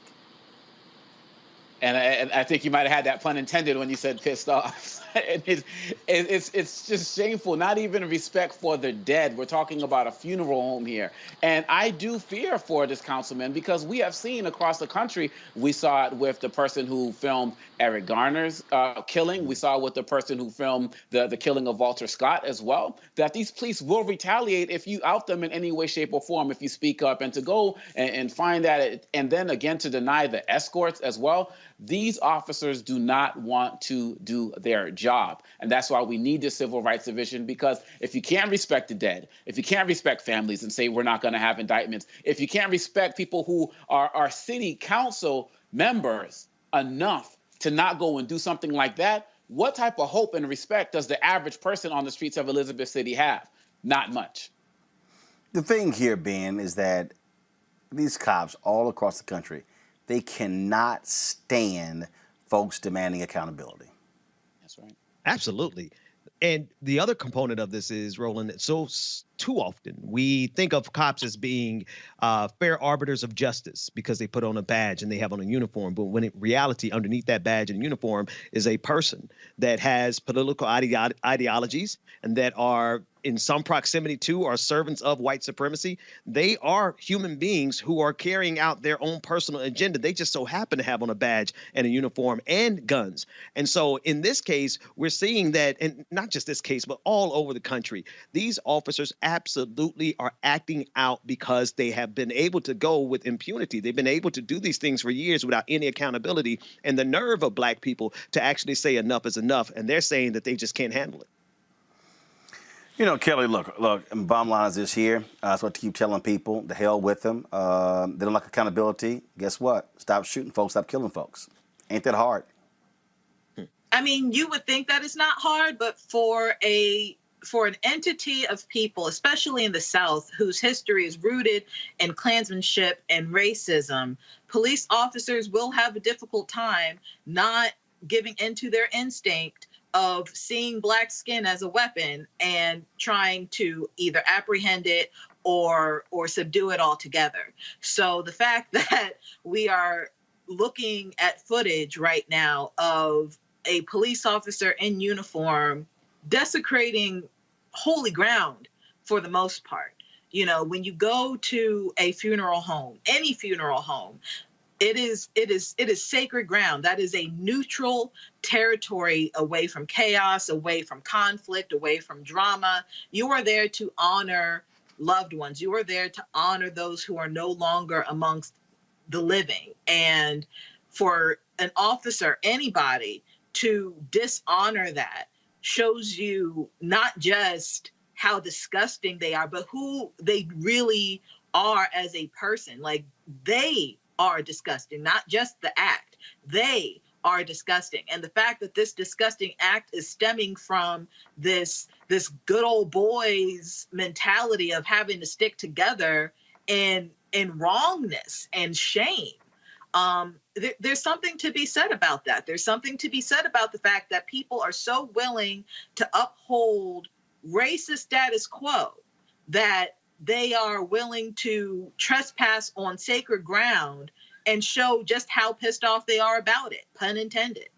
G: And I think you might have had that pun intended when you said pissed off. It's just shameful, not even respect for the dead. We're talking about a funeral home here. And I do fear for this councilman because we have seen across the country, we saw it with the person who filmed Eric Garner's killing. We saw it with the person who filmed the killing of Walter Scott as well, that these police will retaliate if you out them in any way, shape, or form, if you speak up. And to go and find that, and then again to deny the escorts as well, these officers do not want to do their job. And that's why we need the Civil Rights Division, because if you can't respect the dead, if you can't respect families and say we're not going to have indictments, if you can't respect people who are city council members enough to not go and do something like that, what type of hope and respect does the average person on the streets of Elizabeth City have? Not much.
A: The thing here, Ben, is that these cops all across the country, they cannot stand folks demanding accountability.
G: That's right.
E: Absolutely. And the other component of this is, Roland, too often we think of cops as being fair arbiters of justice because they put on a badge and they have on a uniform. But when in reality, underneath that badge and uniform is a person that has political ideologies and that are in some proximity to or servants of white supremacy. They are human beings who are carrying out their own personal agenda. They just so happen to have on a badge and a uniform and guns. And so in this case, we're seeing that, and not just this case, but all over the country, these officers absolutely are acting out because they have been able to go with impunity. They've been able to do these things for years without any accountability, and the nerve of black people to actually say enough is enough. And they're saying that they just can't handle it.
A: You know, Kelly, look, and bottom line is this here. That's what I keep telling people, the hell with them. They don't like accountability. Guess what? Stop shooting folks, stop killing folks. Ain't that hard?
F: I mean, you would think that it's not hard, but for an entity of people, especially in the South, whose history is rooted in Klansmanship and racism, police officers will have a difficult time not giving into their instinct of seeing black skin as a weapon and trying to either apprehend it or subdue it altogether. So the fact that we are looking at footage right now of a police officer in uniform desecrating holy ground for the most part. You know, when you go to a funeral home, any funeral home, it is sacred ground. That is a neutral territory away from chaos, away from conflict, away from drama. You are there to honor loved ones. You are there to honor those who are no longer amongst the living. And for an officer, anybody, to dishonor that shows you not just how disgusting they are, but who they really are as a person. Like, they are disgusting, not just the act. They are disgusting. And the fact that this disgusting act is stemming from this good old boys mentality of having to stick together in wrongness and shame. There's something to be said about that. There's something to be said about the fact that people are so willing to uphold racist status quo that they are willing to trespass on sacred ground and show just how pissed off they are about it, pun intended.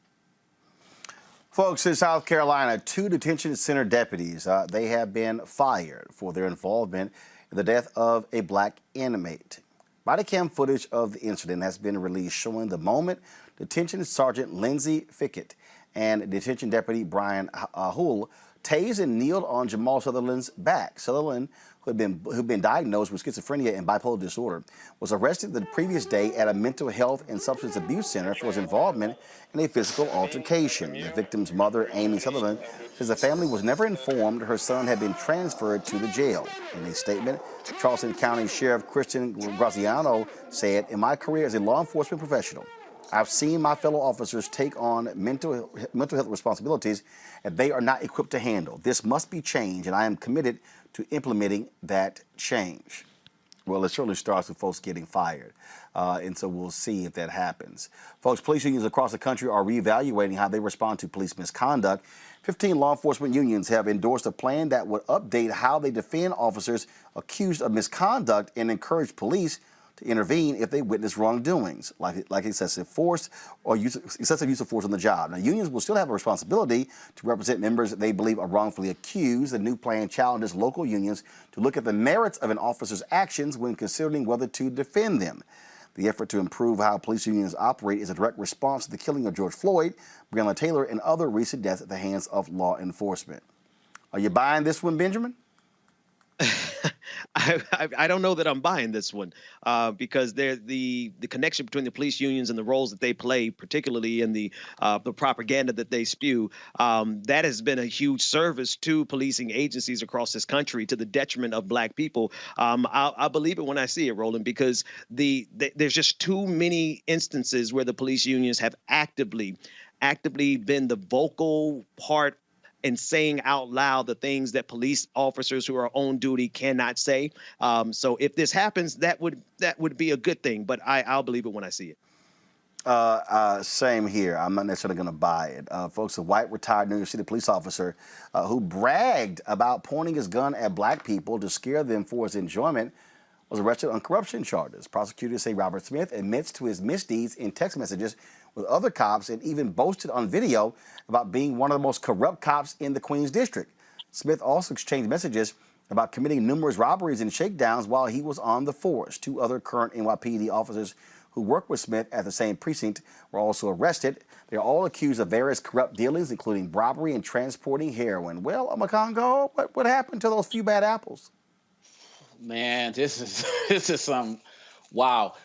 A: Folks, in South Carolina, 2 detention center deputies, they have been fired for their involvement in the death of a black inmate. Body cam footage of the incident has been released showing the moment Detention Sergeant Lindsay Fickett and Detention Deputy Brian Hull tased and kneeled on Jamal Sutherland's back. Sutherland, who'd been diagnosed with schizophrenia and bipolar disorder, was arrested the previous day at a mental health and substance abuse center for his involvement in a physical altercation. The victim's mother, Amy Sutherland, says the family was never informed her son had been transferred to the jail. In a statement, Charleston County Sheriff Christian Graziano said, "In my career as a law enforcement professional, I've seen my fellow officers take on mental health responsibilities that they are not equipped to handle. This must be changed, and I am committed to implementing that change." Well, it certainly starts with folks getting fired, and so we'll see if that happens. Folks, police unions across the country are reevaluating how they respond to police misconduct. 15 law enforcement unions have endorsed a plan that would update how they defend officers accused of misconduct and encourage police to intervene if they witness wrongdoings, like excessive force or excessive use of force on the job. Now, unions will still have a responsibility to represent members that they believe are wrongfully accused. The new plan challenges local unions to look at the merits of an officer's actions when considering whether to defend them. The effort to improve how police unions operate is a direct response to the killing of George Floyd, Breonna Taylor, and other recent deaths at the hands of law enforcement. Are you buying this one, Benjamin?
E: I don't know that I'm buying this one because the connection between the police unions and the roles that they play, particularly in the propaganda that they spew, that has been a huge service to policing agencies across this country to the detriment of black people. I believe it when I see it, Roland, because there's just too many instances where the police unions have actively been the vocal part and saying out loud the things that police officers who are on duty cannot say. So if this happens, that would be a good thing. But I'll believe it when I see it.
A: Same here. I'm not necessarily going to buy it. Folks, a white retired New York City police officer who bragged about pointing his gun at black people to scare them for his enjoyment was arrested on corruption charges. Prosecutors say Robert Smith admits to his misdeeds in text messages with other cops and even boasted on video about being one of the most corrupt cops in the Queens District. Smith also exchanged messages about committing numerous robberies and shakedowns while he was on the force. 2 other current NYPD officers who worked with Smith at the same precinct were also arrested. They're all accused of various corrupt dealings, including robbery and transporting heroin. Well, Makongo, what happened to those few bad apples?
G: Man, this is some wow.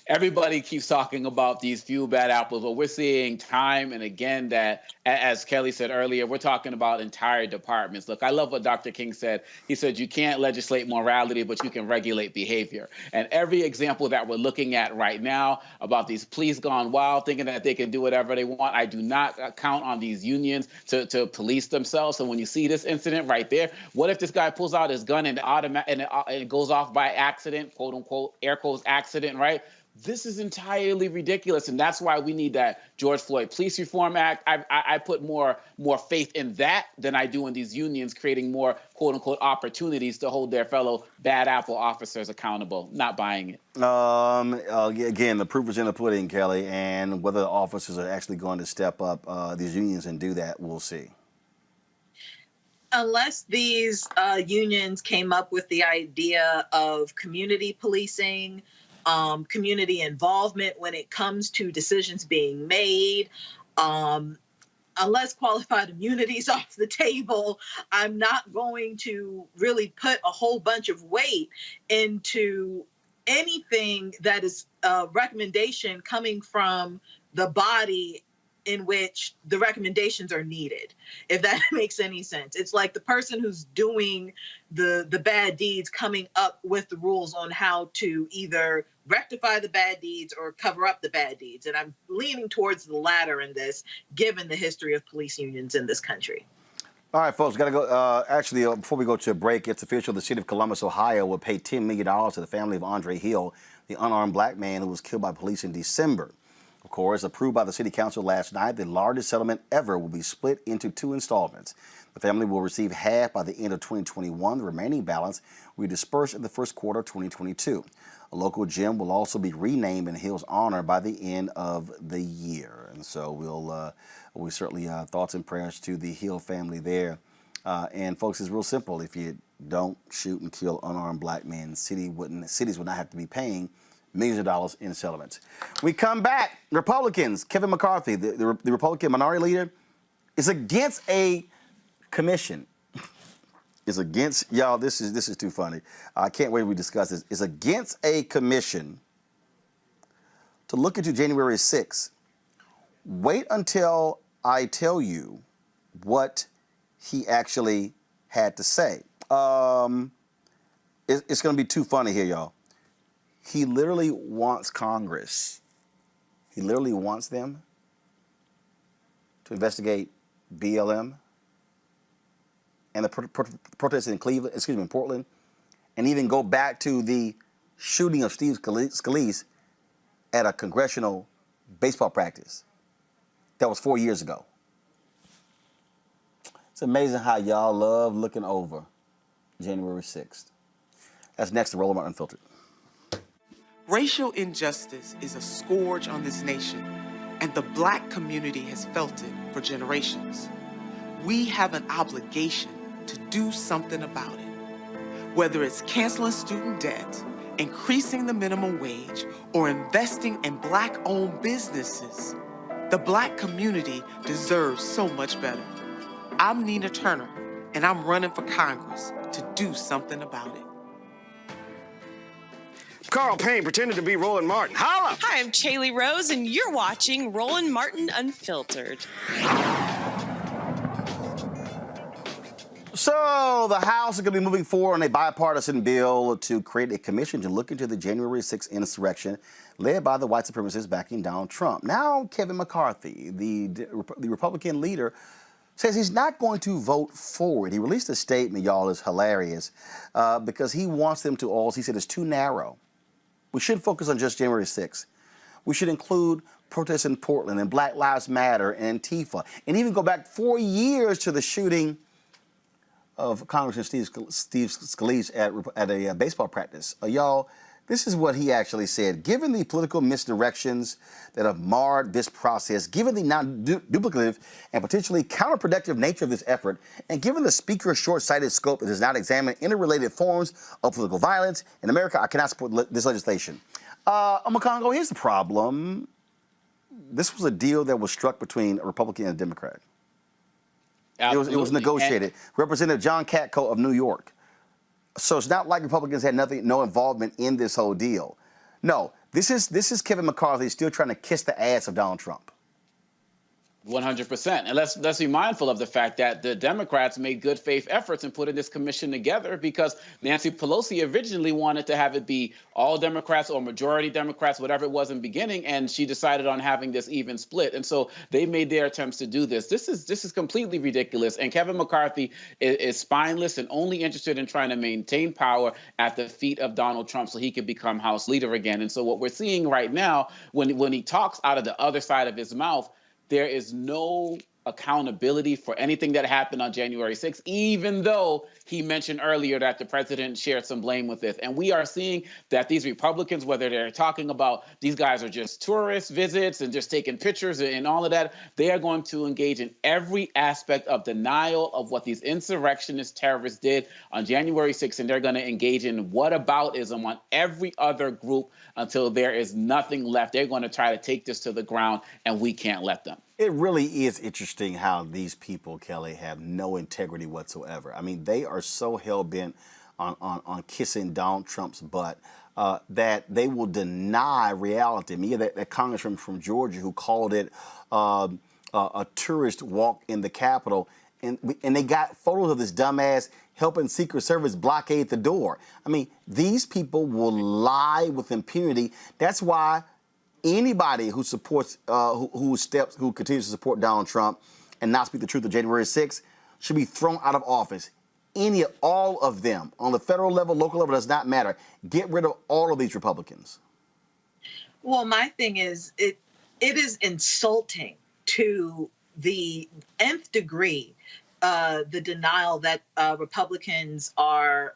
G: Everybody keeps talking about these few bad apples, but we're seeing time and again that, as Kelly said earlier, we're talking about entire departments. Look, I love what Dr. King said. He said you can't legislate morality, but you can regulate behavior. And every example that we're looking at right now about these police gone wild, thinking that they can do whatever they want, I do not count on these unions to police themselves. So when you see this incident right there, what if this guy pulls out his gun and it goes off by accident, quote unquote, air quotes accident, right? This is entirely ridiculous, and that's why we need that George Floyd Police Reform Act. I put more faith in that than I do in these unions creating more quote-unquote opportunities to hold their fellow bad apple officers accountable. Not buying it.
A: Again, the proof is in the pudding, Kelly, and whether the officers are actually going to step up these unions and do that, we'll see.
F: Unless these unions came up with the idea of community policing, community involvement when it comes to decisions being made, unless qualified immunity is off the table, I'm not going to really put a whole bunch of weight into anything that is a recommendation coming from the body in which the recommendations are needed, if that makes any sense. It's like the person who's doing the bad deeds coming up with the rules on how to either rectify the bad deeds or cover up the bad deeds. And I'm leaning towards the latter in this, given the history of police unions in this country.
A: All right, folks, got to go. Actually, before we go to a break, it's official. The city of Columbus, Ohio, will pay $10 million to the family of Andre Hill, the unarmed black man who was killed by police in December. Of course, approved by the city council last night, the largest settlement ever will be split into 2 installments. The family will receive half by the end of 2021. The remaining balance will be dispersed in the first quarter of 2022. A local gym will also be renamed in Hill's honor by the end of the year. And so we certainly thoughts and prayers to the Hill family there. And folks, it's real simple. If you don't shoot and kill unarmed black men, cities would not have to be paying millions of dollars in settlements. We come back. Republicans, Kevin McCarthy, the Republican minority leader, is against a commission. Is against, y'all, this is too funny. I can't wait we discuss this. Is against a commission to look into January 6th. Wait until I tell you what he actually had to say. It's going to be too funny here, y'all. He literally wants Congress. He literally wants them to investigate BLM and the protests in Portland, and even go back to the shooting of Steve Scalise at a congressional baseball practice. That was 4 years ago. It's amazing how y'all love looking over January 6th. That's next to Roland Martin Unfiltered.
H: Racial injustice is a scourge on this nation, and the black community has felt it for generations. We have an obligation to do something about it. Whether it's canceling student debt, increasing the minimum wage, or investing in black-owned businesses, the black community deserves so much better. I'm Nina Turner, and I'm running for Congress to do something about it.
I: Carl Payne pretended to be Roland Martin. Holla!
J: Hi, I'm Chaley Rose, and you're watching Roland Martin Unfiltered.
A: So the House is going to be moving forward on a bipartisan bill to create a commission to look into the January 6th insurrection led by the white supremacists backing Donald Trump. Now Kevin McCarthy, the Republican leader, says he's not going to vote for it. He released a statement, y'all, is hilarious, because he wants them to all, he said, it's too narrow. We shouldn't focus on just January 6th. We should include protests in Portland and Black Lives Matter and Antifa, and even go back 4 years to the shooting of Congressman Steve Scalise at a baseball practice. Y'all, this is what he actually said. Given the political misdirections that have marred this process, given the non-duplicative and potentially counterproductive nature of this effort, and given the Speaker's short-sighted scope that does not examine interrelated forms of political violence in America, I cannot support this legislation. Omakongo, here's the problem. This was a deal that was struck between a Republican and a Democrat. It was negotiated. Representative John Katko of New York. So it's not like Republicans had no involvement in this whole deal. No, this is Kevin McCarthy still trying to kiss the ass of Donald Trump.
G: 100%. And let's be mindful of the fact that the Democrats made good faith efforts in putting this commission together, because Nancy Pelosi originally wanted to have it be all Democrats or majority Democrats, whatever it was in the beginning, and she decided on having this even split. And so they made their attempts to do this. This is completely ridiculous. And Kevin McCarthy is spineless and only interested in trying to maintain power at the feet of Donald Trump so he could become House leader again. And so what we're seeing right now, when he talks out of the other side of his mouth, there is no accountability for anything that happened on January 6th, even though he mentioned earlier that the president shared some blame with this. And we are seeing that these Republicans, whether they're talking about these guys are just tourist visits and just taking pictures and all of that, they are going to engage in every aspect of denial of what these insurrectionist terrorists did on January 6th. And they're going to engage in whataboutism on every other group until there is nothing left. They're going to try to take this to the ground, and we can't let them.
A: It really is interesting how these people, Kelly, have no integrity whatsoever. I mean, they are so hell-bent on kissing Donald Trump's butt that they will deny reality. I mean, that congressman from Georgia who called it a tourist walk in the Capitol, and they got photos of this dumbass helping Secret Service blockade the door. I mean, these people will lie with impunity. That's why anybody who supports, who continues to support Donald Trump and not speak the truth of January 6th should be thrown out of office. All of them, on the federal level, local level, does not matter. Get rid of all of these Republicans.
F: Well, my thing is, it is insulting to the nth degree, the denial that Republicans are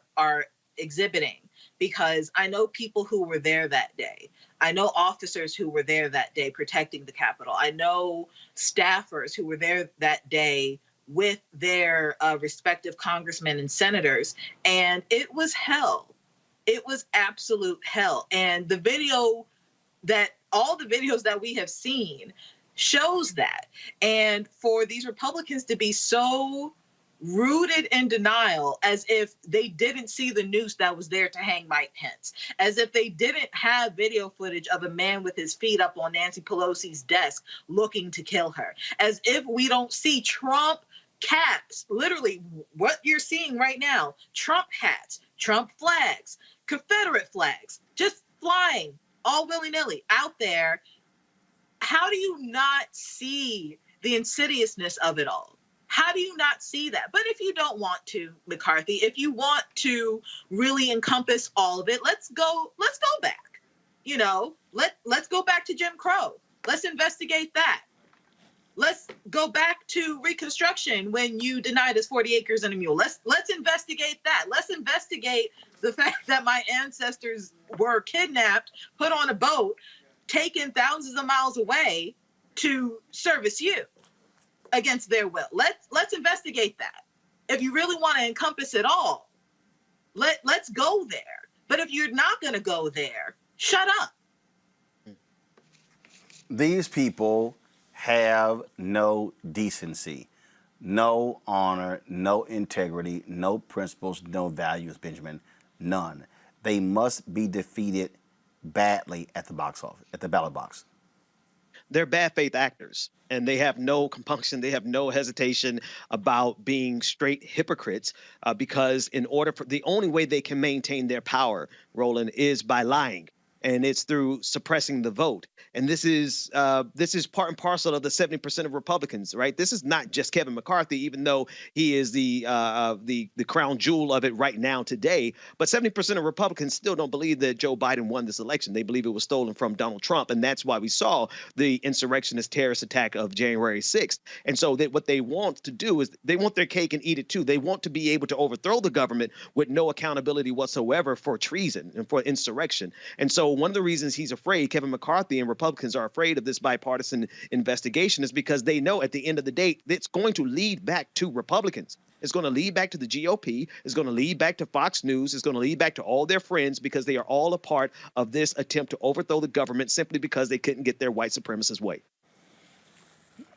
F: exhibiting, because I know people who were there that day. I know officers who were there that day protecting the Capitol. I know staffers who were there that day with their respective congressmen and senators, and it was hell. It was absolute hell. And the video all the videos that we have seen shows that. And for these Republicans to be so rooted in denial, as if they didn't see the noose that was there to hang Mike Pence, as if they didn't have video footage of a man with his feet up on Nancy Pelosi's desk looking to kill her, as if we don't see Trump caps, literally what you're seeing right now, Trump hats, Trump flags, Confederate flags, just flying all willy-nilly out there. How do you not see the insidiousness of it all? How do you not see that? But if you don't want to, McCarthy, if you want to really encompass all of it, let's go back. You know, let's go back to Jim Crow. Let's investigate that. Let's go back to Reconstruction when you denied us 40 acres and a mule. Let's investigate that. Let's investigate the fact that my ancestors were kidnapped, put on a boat, taken thousands of miles away to service you against their will. Let's investigate that. If you really want to encompass it all, let's go there. But if you're not going to go there, shut up.
A: These people have no decency, no honor, no integrity, no principles, no values, Benjamin, none. They must be defeated badly at the box office, at the ballot box.
E: They're bad faith actors, and they have no compunction. They have no hesitation about being straight hypocrites, because the only way they can maintain their power, Roland, is by lying. And it's through suppressing the vote. And this is part and parcel of the 70% of Republicans, right? This is not just Kevin McCarthy, even though he is the crown jewel of it right now today. But 70% of Republicans still don't believe that Joe Biden won this election. They believe it was stolen from Donald Trump. And that's why we saw the insurrectionist terrorist attack of January 6th. And so what they want to do is they want their cake and eat it too. They want to be able to overthrow the government with no accountability whatsoever for treason and for insurrection. And so one of the reasons he's afraid, Kevin McCarthy and Republicans are afraid of this bipartisan investigation, is because they know at the end of the day, it's going to lead back to Republicans. It's going to lead back to the GOP. It's going to lead back to Fox News. It's going to lead back to all their friends, because they are all a part of this attempt to overthrow the government simply because they couldn't get their white supremacist way.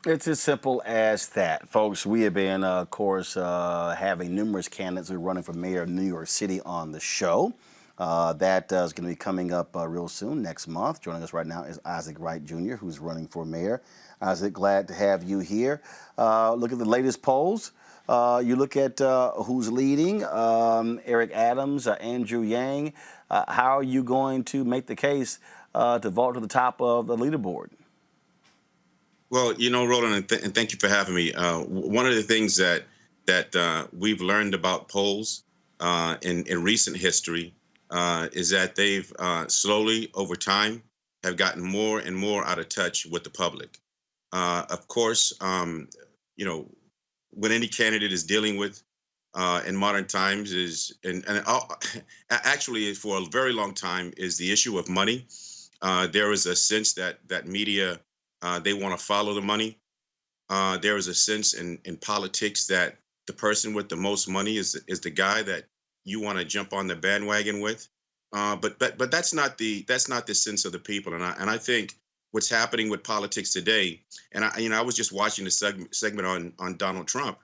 A: It's as simple as that, folks. We have been, of course, having numerous candidates who are running for mayor of New York City on the show. That is going to be coming up real soon, next month. Joining us right now is Isaac Wright, Jr., who's running for mayor. Isaac, glad to have you here. Look at the latest polls. You look at who's leading, Eric Adams, Andrew Yang. How are you going to make the case to vault to the top of the leaderboard?
K: Well, you know, Roland, and thank you for having me. One of the things that we've learned about polls in recent history is that they've slowly, over time, have gotten more and more out of touch with the public. Of course, you know, what any candidate is dealing with in modern times is, and actually for a very long time, is the issue of money. There is a sense that media, they want to follow the money. There is a sense in politics that the person with the most money is the guy that you want to jump on the bandwagon with. But that's not the sense of the people. And I think what's happening with politics today, and I was just watching the segment on Donald Trump,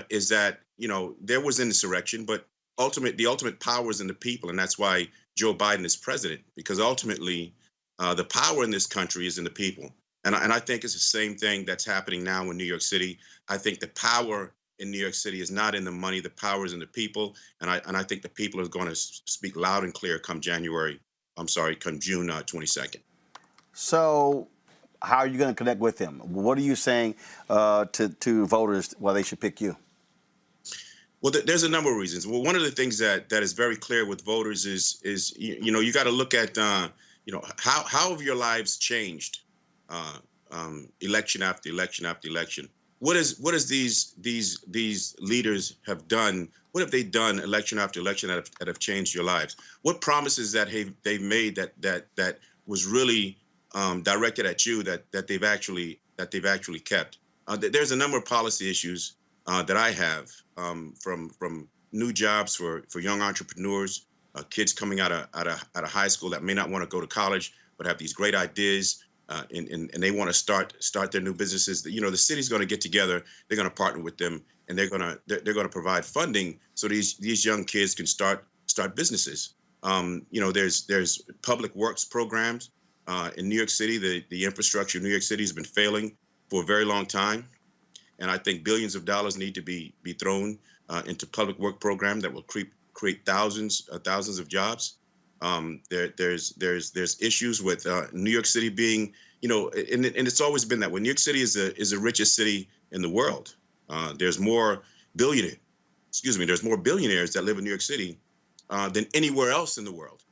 K: is that, you know, there was an insurrection, but the ultimate power is in the people. And that's why Joe Biden is president, because ultimately the power in this country is in the people. And I think it's the same thing that's happening now in New York City. I think the power in New York City is not in the money. The power is in the people. And I think the people are going to speak loud and clear come June 22nd. So
A: how are you going to connect with them? What are you saying to voters why they should pick you?
K: Well, there's a number of reasons. Well, one of the things that is very clear with voters is you know, you got to look at, you know, how have your lives changed election after election after election. What is these leaders have done? What have they done election after election that have changed your lives? What promises that they've made that was really directed at you that they've actually kept? There's a number of policy issues that I have from new jobs for young entrepreneurs, kids coming out of high school that may not want to go to college but have these great ideas. And they want to start their new businesses. The city's going to get together. They're going to partner with them, and they're going to provide funding so these young kids can start businesses. There's public works programs in New York City. The infrastructure in New York City has been failing for a very long time, and I think billions of dollars need to be thrown into public work program that will create thousands of jobs. There's issues with New York City being, and it's always been that way. New York City is the richest city in the world. There's more billionaires that live in New York City than anywhere else in the world.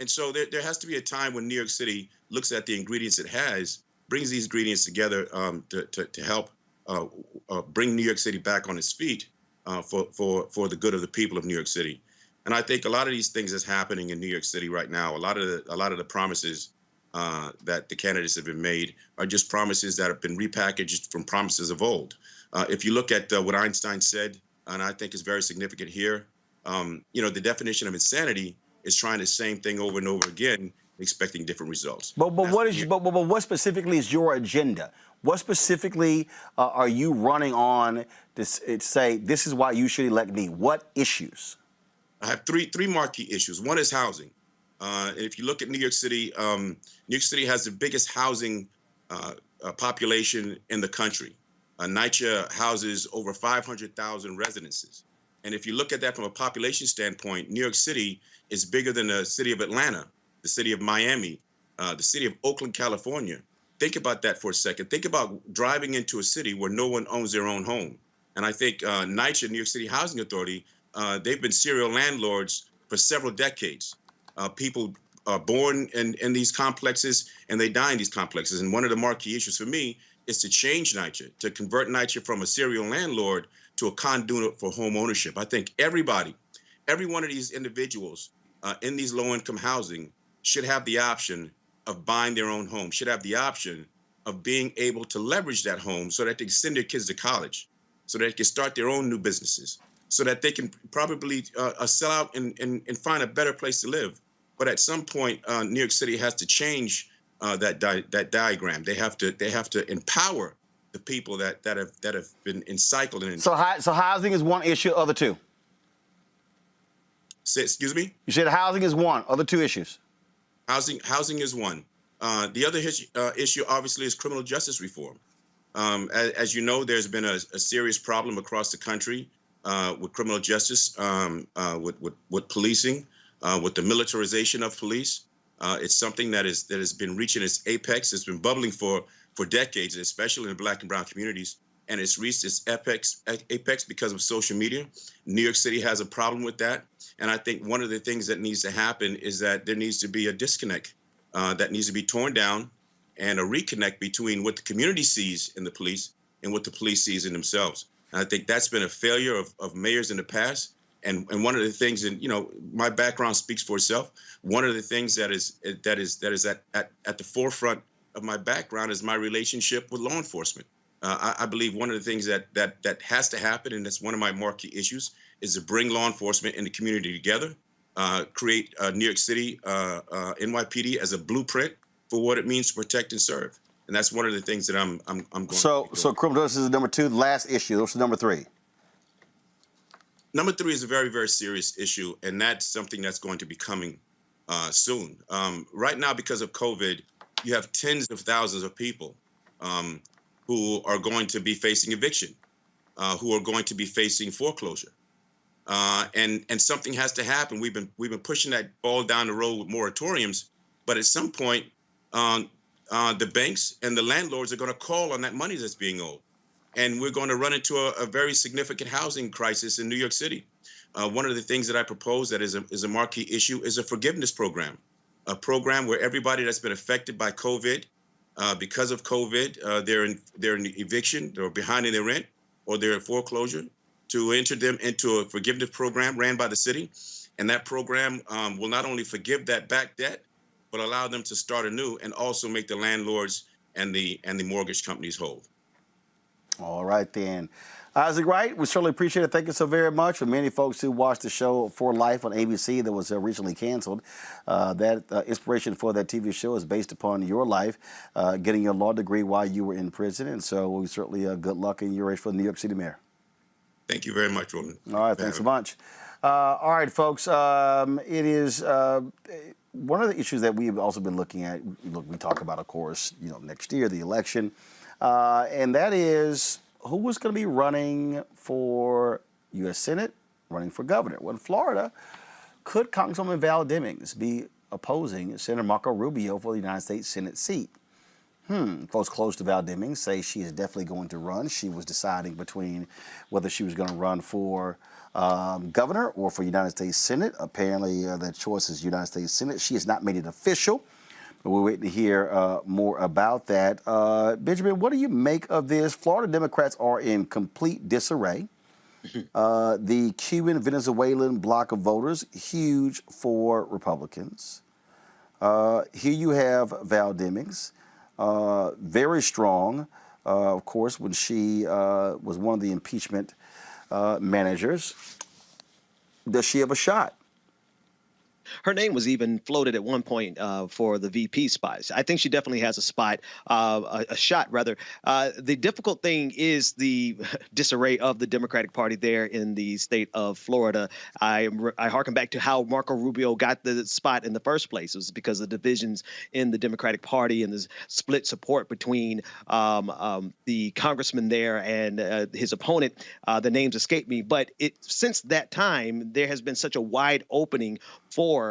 K: And so there has to be a time when New York City looks at the ingredients it has, brings these ingredients together to help bring New York City back on its feet for the good of the people of New York City. And I think a lot of these things that's happening in New York City right now, a lot of the promises that the candidates have been made are just promises that have been repackaged from promises of old. If you look at what Einstein said, and I think is very significant here, the definition of insanity is trying the same thing over and over again, expecting different results.
A: But what specifically is your agenda? What specifically are you running on to say this is why you should elect me? What issues?
K: I have three marquee issues. One is housing. And if you look at New York City, New York City has the biggest housing population in the country. NYCHA houses over 500,000 residences. And if you look at that from a population standpoint, New York City is bigger than the city of Atlanta, the city of Miami, the city of Oakland, California. Think about that for a second. Think about driving into a city where no one owns their own home. And I think NYCHA, New York City Housing Authority, they've been serial landlords for several decades. People are born in these complexes and they die in these complexes. And one of the marquee issues for me is to change NYCHA, to convert NYCHA from a serial landlord to a conduit for home ownership. I think every one of these individuals in these low-income housing should have the option of buying their own home, should have the option of being able to leverage that home so that they can send their kids to college, so that they can start their own new businesses, so that they can probably sell out and find a better place to live. But at some point, New York City has to change that diagram. They have to empower the people that have been encircled in.
A: So housing is one issue. Other two.
K: Excuse me?
A: You said housing is one. Other two issues.
K: Housing is one. The other issue, obviously, is criminal justice reform. As you know, there's been a serious problem across the country with criminal justice, with policing, with the militarization of police. It's something that has been reaching its apex. It's been bubbling for decades, especially in the Black and brown communities. And it's reached its apex because of social media. New York City has a problem with that. And I think one of the things that needs to happen is that there needs to be a disconnect that needs to be torn down, and a reconnect between what the community sees in the police and what the police sees in themselves. And I think that's been a failure of mayors in the past. And one of the things, and my background speaks for itself. One of the things that is at the forefront of my background is my relationship with law enforcement. I believe one of the things that has to happen, and that's one of my marquee issues, is to bring law enforcement and the community together, create New York City NYPD as a blueprint for what it means to protect and serve. And that's one of the things that I'm going to do.
A: So criminal justice is number two. The last issue. What's number three?
K: Number three is a very, very serious issue, and that's something that's going to be coming soon. Right now, because of COVID, you have tens of thousands of people who are going to be facing eviction, who are going to be facing foreclosure, and something has to happen. We've been pushing that ball down the road with moratoriums, but at some point, the banks and the landlords are going to call on that money that's being owed, and we're going to run into a very significant housing crisis in New York City. One of the things that I propose that is a marquee issue is a forgiveness program, a program where everybody that's been affected by COVID because of COVID, they're in eviction, they're behind in their rent, or they're in foreclosure, to enter them into a forgiveness program ran by the city. And that program will not only forgive that back debt, but allow them to start anew and also make the landlords and the mortgage companies whole.
A: All right, then. Isaac Wright, we certainly appreciate it. Thank you so very much. For many folks who watched the show For Life on ABC that was recently canceled, that inspiration for that TV show is based upon your life, getting your law degree while you were in prison. And so we certainly good luck in your race for the New York City mayor.
K: Thank you very much, Roland.
A: All right, thanks so much. All right, folks, it is one of the issues that we've also been looking at. Look, we talk about, of course, next year, the election, and that is who was going to be running for U.S. Senate, running for governor. Well, in Florida, could Congresswoman Val Demings be opposing Senator Marco Rubio for the United States Senate seat? Folks close to Val Demings say she is definitely going to run. She was deciding between whether she was going to run for governor or for United States Senate. Apparently, that choice is United States Senate. She has not made it official, but we're waiting to hear more about that. Benjamin, what do you make of this? Florida Democrats are in complete disarray. The Cuban Venezuelan bloc of voters, huge for Republicans. Here you have Val Demings. Very strong, of course, when she was one of the impeachment managers. Does she have a shot?
E: Her name was even floated at one point for the VP spot. I think she definitely has a spot, a shot rather. The difficult thing is the disarray of the Democratic Party there in the state of Florida. I harken back to how Marco Rubio got the spot in the first place. It was because of divisions in the Democratic Party and the split support between the congressman there and his opponent. The names escape me, but since that time, there has been such a wide opening for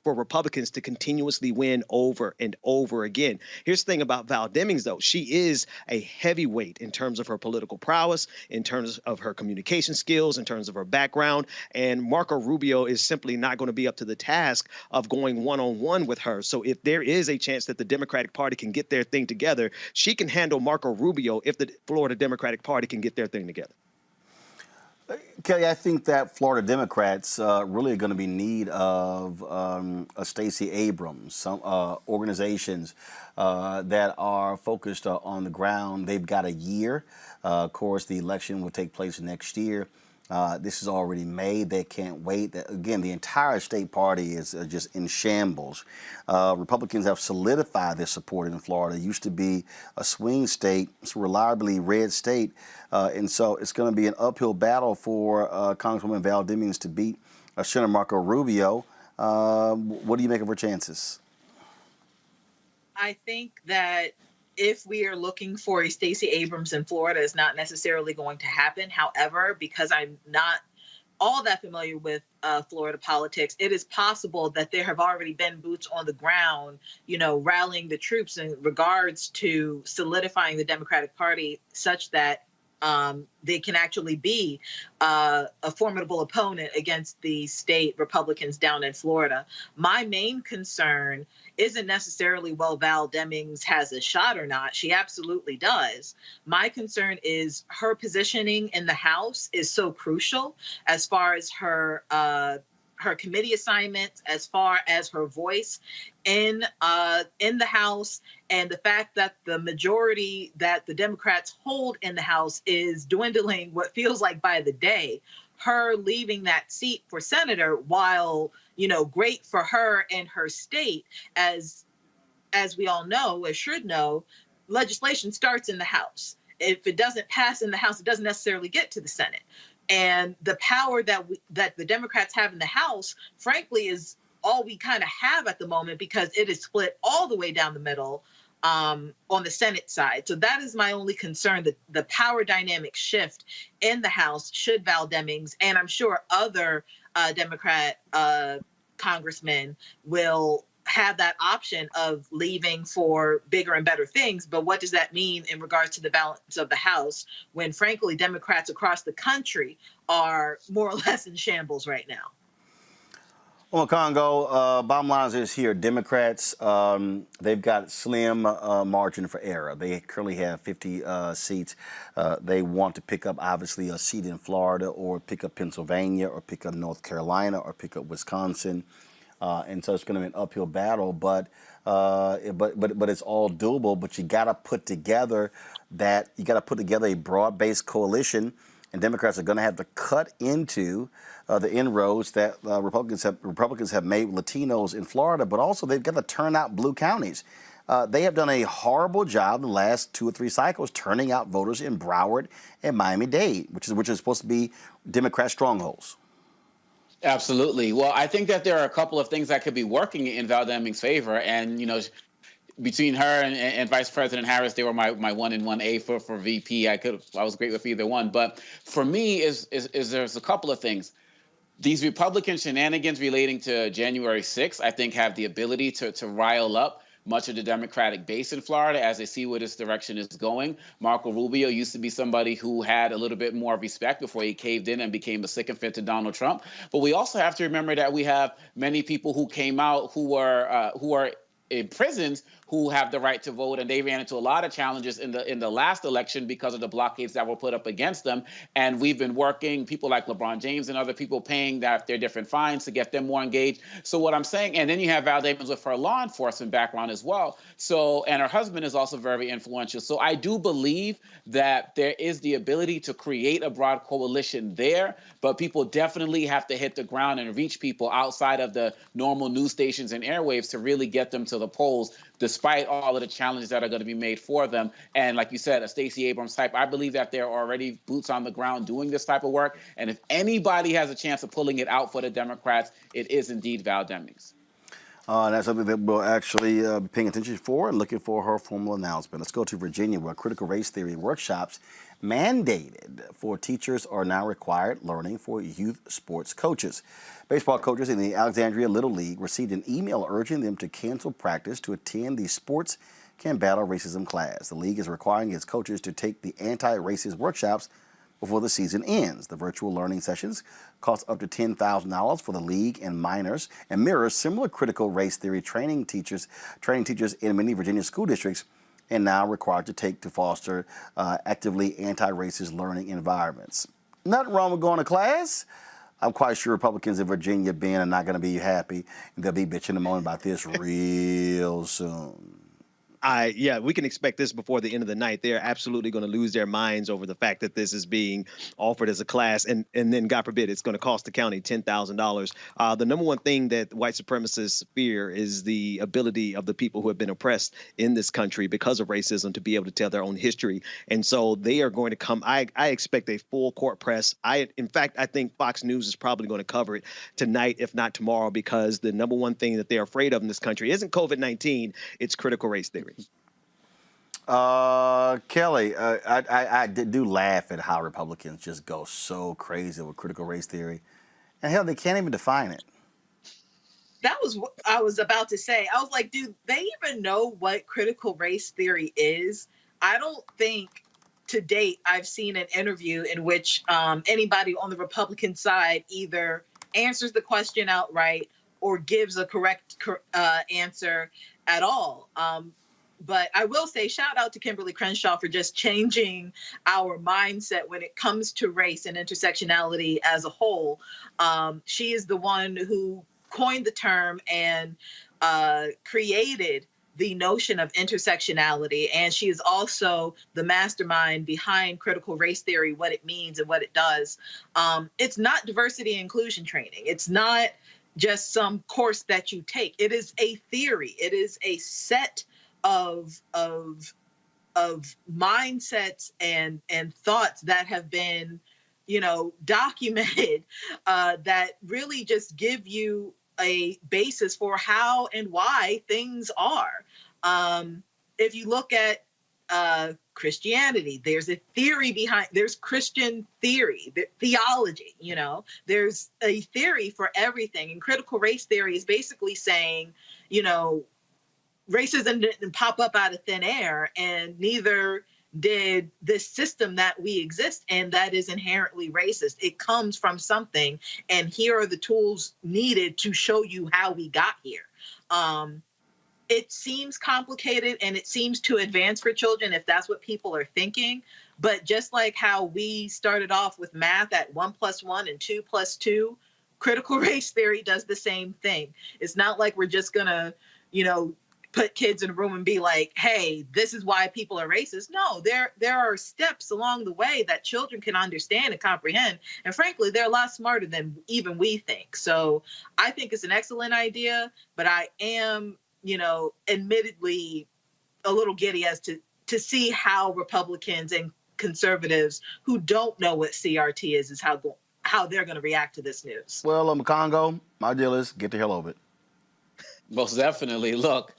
E: Republicans to continuously win over and over again. Here's the thing about Val Demings, though. She is a heavyweight in terms of her political prowess, in terms of her communication skills, in terms of her background. And Marco Rubio is simply not going to be up to the task of going one-on-one with her. So if there is a chance that the Democratic Party can get their thing together, she can handle Marco Rubio if the Florida Democratic Party can get their thing together.
A: Kelly, I think that Florida Democrats really are going to be in need of a Stacey Abrams, some organizations that are focused on the ground. They've got a year. Of course, the election will take place next year. This is already made. They can't wait. Again, the entire state party is just in shambles. Republicans have solidified their support in Florida. It used to be a swing state. It's a reliably red state. And so it's going to be an uphill battle for Congresswoman Val Demings to beat Senator Marco Rubio. What do you make of her chances?
F: I think that if we are looking for a Stacey Abrams in Florida, it's not necessarily going to happen. However, because I'm not all that familiar with Florida politics, it is possible that there have already been boots on the ground, rallying the troops in regards to solidifying the Democratic Party such that they can actually be a formidable opponent against the state Republicans down in Florida. My main concern isn't necessarily, Val Demings has a shot or not. She absolutely does. My concern is her positioning in the House is so crucial as far as her committee assignments, as far as her voice in the House, and the fact that the majority that the Democrats hold in the House is dwindling what feels like by the day. Her leaving that seat for senator, while great for her and her state, as we all know, or should know, legislation starts in the House. If it doesn't pass in the House, it doesn't necessarily get to the Senate. And the power that the Democrats have in the House, frankly, is all we kind of have at the moment, because it is split all the way down the middle on the Senate side. So that is my only concern, that the power dynamic shift in the House should Val Demings, and I'm sure other Democrat congressmen will have that option of leaving for bigger and better things. But what does that mean in regards to the balance of the House when, frankly, Democrats across the country are more or less in shambles right now?
A: Well, Congo, bottom line is here. Democrats, they've got slim margin for error. They currently have 50 seats. They want to pick up, obviously, a seat in Florida or pick up Pennsylvania or pick up North Carolina or pick up Wisconsin. And so it's going to be an uphill battle, but it's all doable. But you got to put together a broad-based coalition, and Democrats are going to have to cut into the inroads that Republicans have made with Latinos in Florida, but also they've got to turn out blue counties. They have done a horrible job in the last 2 or 3 cycles turning out voters in Broward and Miami-Dade, which is supposed to be Democrat strongholds.
G: Absolutely. Well, I think that there are a couple of things that could be working in Val Demings' favor, and between her and Vice President Harris, they were my 1 and 1A for VP. I was great with either one, but for me, is there's a couple of things. These Republican shenanigans relating to January 6th, I think, have the ability to rile up much of the Democratic base in Florida as they see where this direction is going. Marco Rubio used to be somebody who had a little bit more respect before he caved in and became a sycophant to Donald Trump. But we also have to remember that we have many people who came out who are in prisons who have the right to vote, and they ran into a lot of challenges in the last election because of the blockades that were put up against them. And we've been working, people like LeBron James and other people paying their different fines to get them more engaged. So what I'm saying, and then you have Val Demings with her law enforcement background as well. So, and her husband is also very influential. So I do believe that there is the ability to create a broad coalition there, but people definitely have to hit the ground and reach people outside of the normal news stations and airwaves to really get them to the polls, despite all of the challenges that are going to be made for them. And like you said, a Stacey Abrams type, I believe that there are already boots on the ground doing this type of work. And if anybody has a chance of pulling it out for the Democrats, it is indeed Val Demings.
A: That's something that we'll actually be paying attention for and looking for her formal announcement. Let's go to Virginia, where critical race theory workshops mandated for teachers are now required learning for youth sports coaches. Baseball coaches in the Alexandria Little League received an email urging them to cancel practice to attend the Sports Can Battle Racism class. The league is requiring its coaches to take the anti-racist workshops before the season ends. The virtual learning sessions cost up to $10,000 for the league and minors and mirrors similar critical race theory training teachers in many Virginia school districts and now required to take to foster actively anti-racist learning environments. Nothing wrong with going to class. I'm quite sure Republicans in Virginia, Ben, are not going to be happy, and they'll be bitching and moaning about this real soon.
E: We can expect this before the end of the night. They're absolutely going to lose their minds over the fact that this is being offered as a class, and then, God forbid, it's going to cost the county $10,000. The number one thing that white supremacists fear is the ability of the people who have been oppressed in this country because of racism to be able to tell their own history. And so they are going to come. I expect a full court press. In fact, I think Fox News is probably going to cover it tonight, if not tomorrow, because the number one thing that they're afraid of in this country isn't COVID-19, it's critical race theory.
A: Kelly, I do laugh at how Republicans just go so crazy with critical race theory. And hell, they can't even define it.
F: That was what I was about to say. I was like, do they even know what critical race theory is? I don't think to date I've seen an interview in which anybody on the Republican side either answers the question outright or gives a correct answer at all. But I will say, shout out to Kimberly Crenshaw for just changing our mindset when it comes to race and intersectionality as a whole. She is the one who coined the term and created the notion of intersectionality. And she is also the mastermind behind critical race theory, what it means and what it does. It's not diversity and inclusion training. It's not just some course that you take. It is a theory. It is a set of mindsets and thoughts that have been, documented that really just give you a basis for how and why things are. If you look at Christianity, there's a theory there's Christian theory, theology, there's a theory for everything. And critical race theory is basically saying, racism didn't pop up out of thin air, and neither did this system that we exist in that is inherently racist. It comes from something, and here are the tools needed to show you how we got here. It seems complicated and it seems too advanced for children if that's what people are thinking. But just like how we started off with math at 1 + 1 and 2 + 2, critical race theory does the same thing. It's not like we're just going to, put kids in a room and be like, hey, this is why people are racist. No, there are steps along the way that children can understand and comprehend. And frankly, they're a lot smarter than even we think. So I think it's an excellent idea, but I am, admittedly a little giddy as to see how Republicans and conservatives who don't know what CRT is how they're going to react to this news.
A: Well, Congo, my deal is get the hell over it.
G: Most definitely. Look,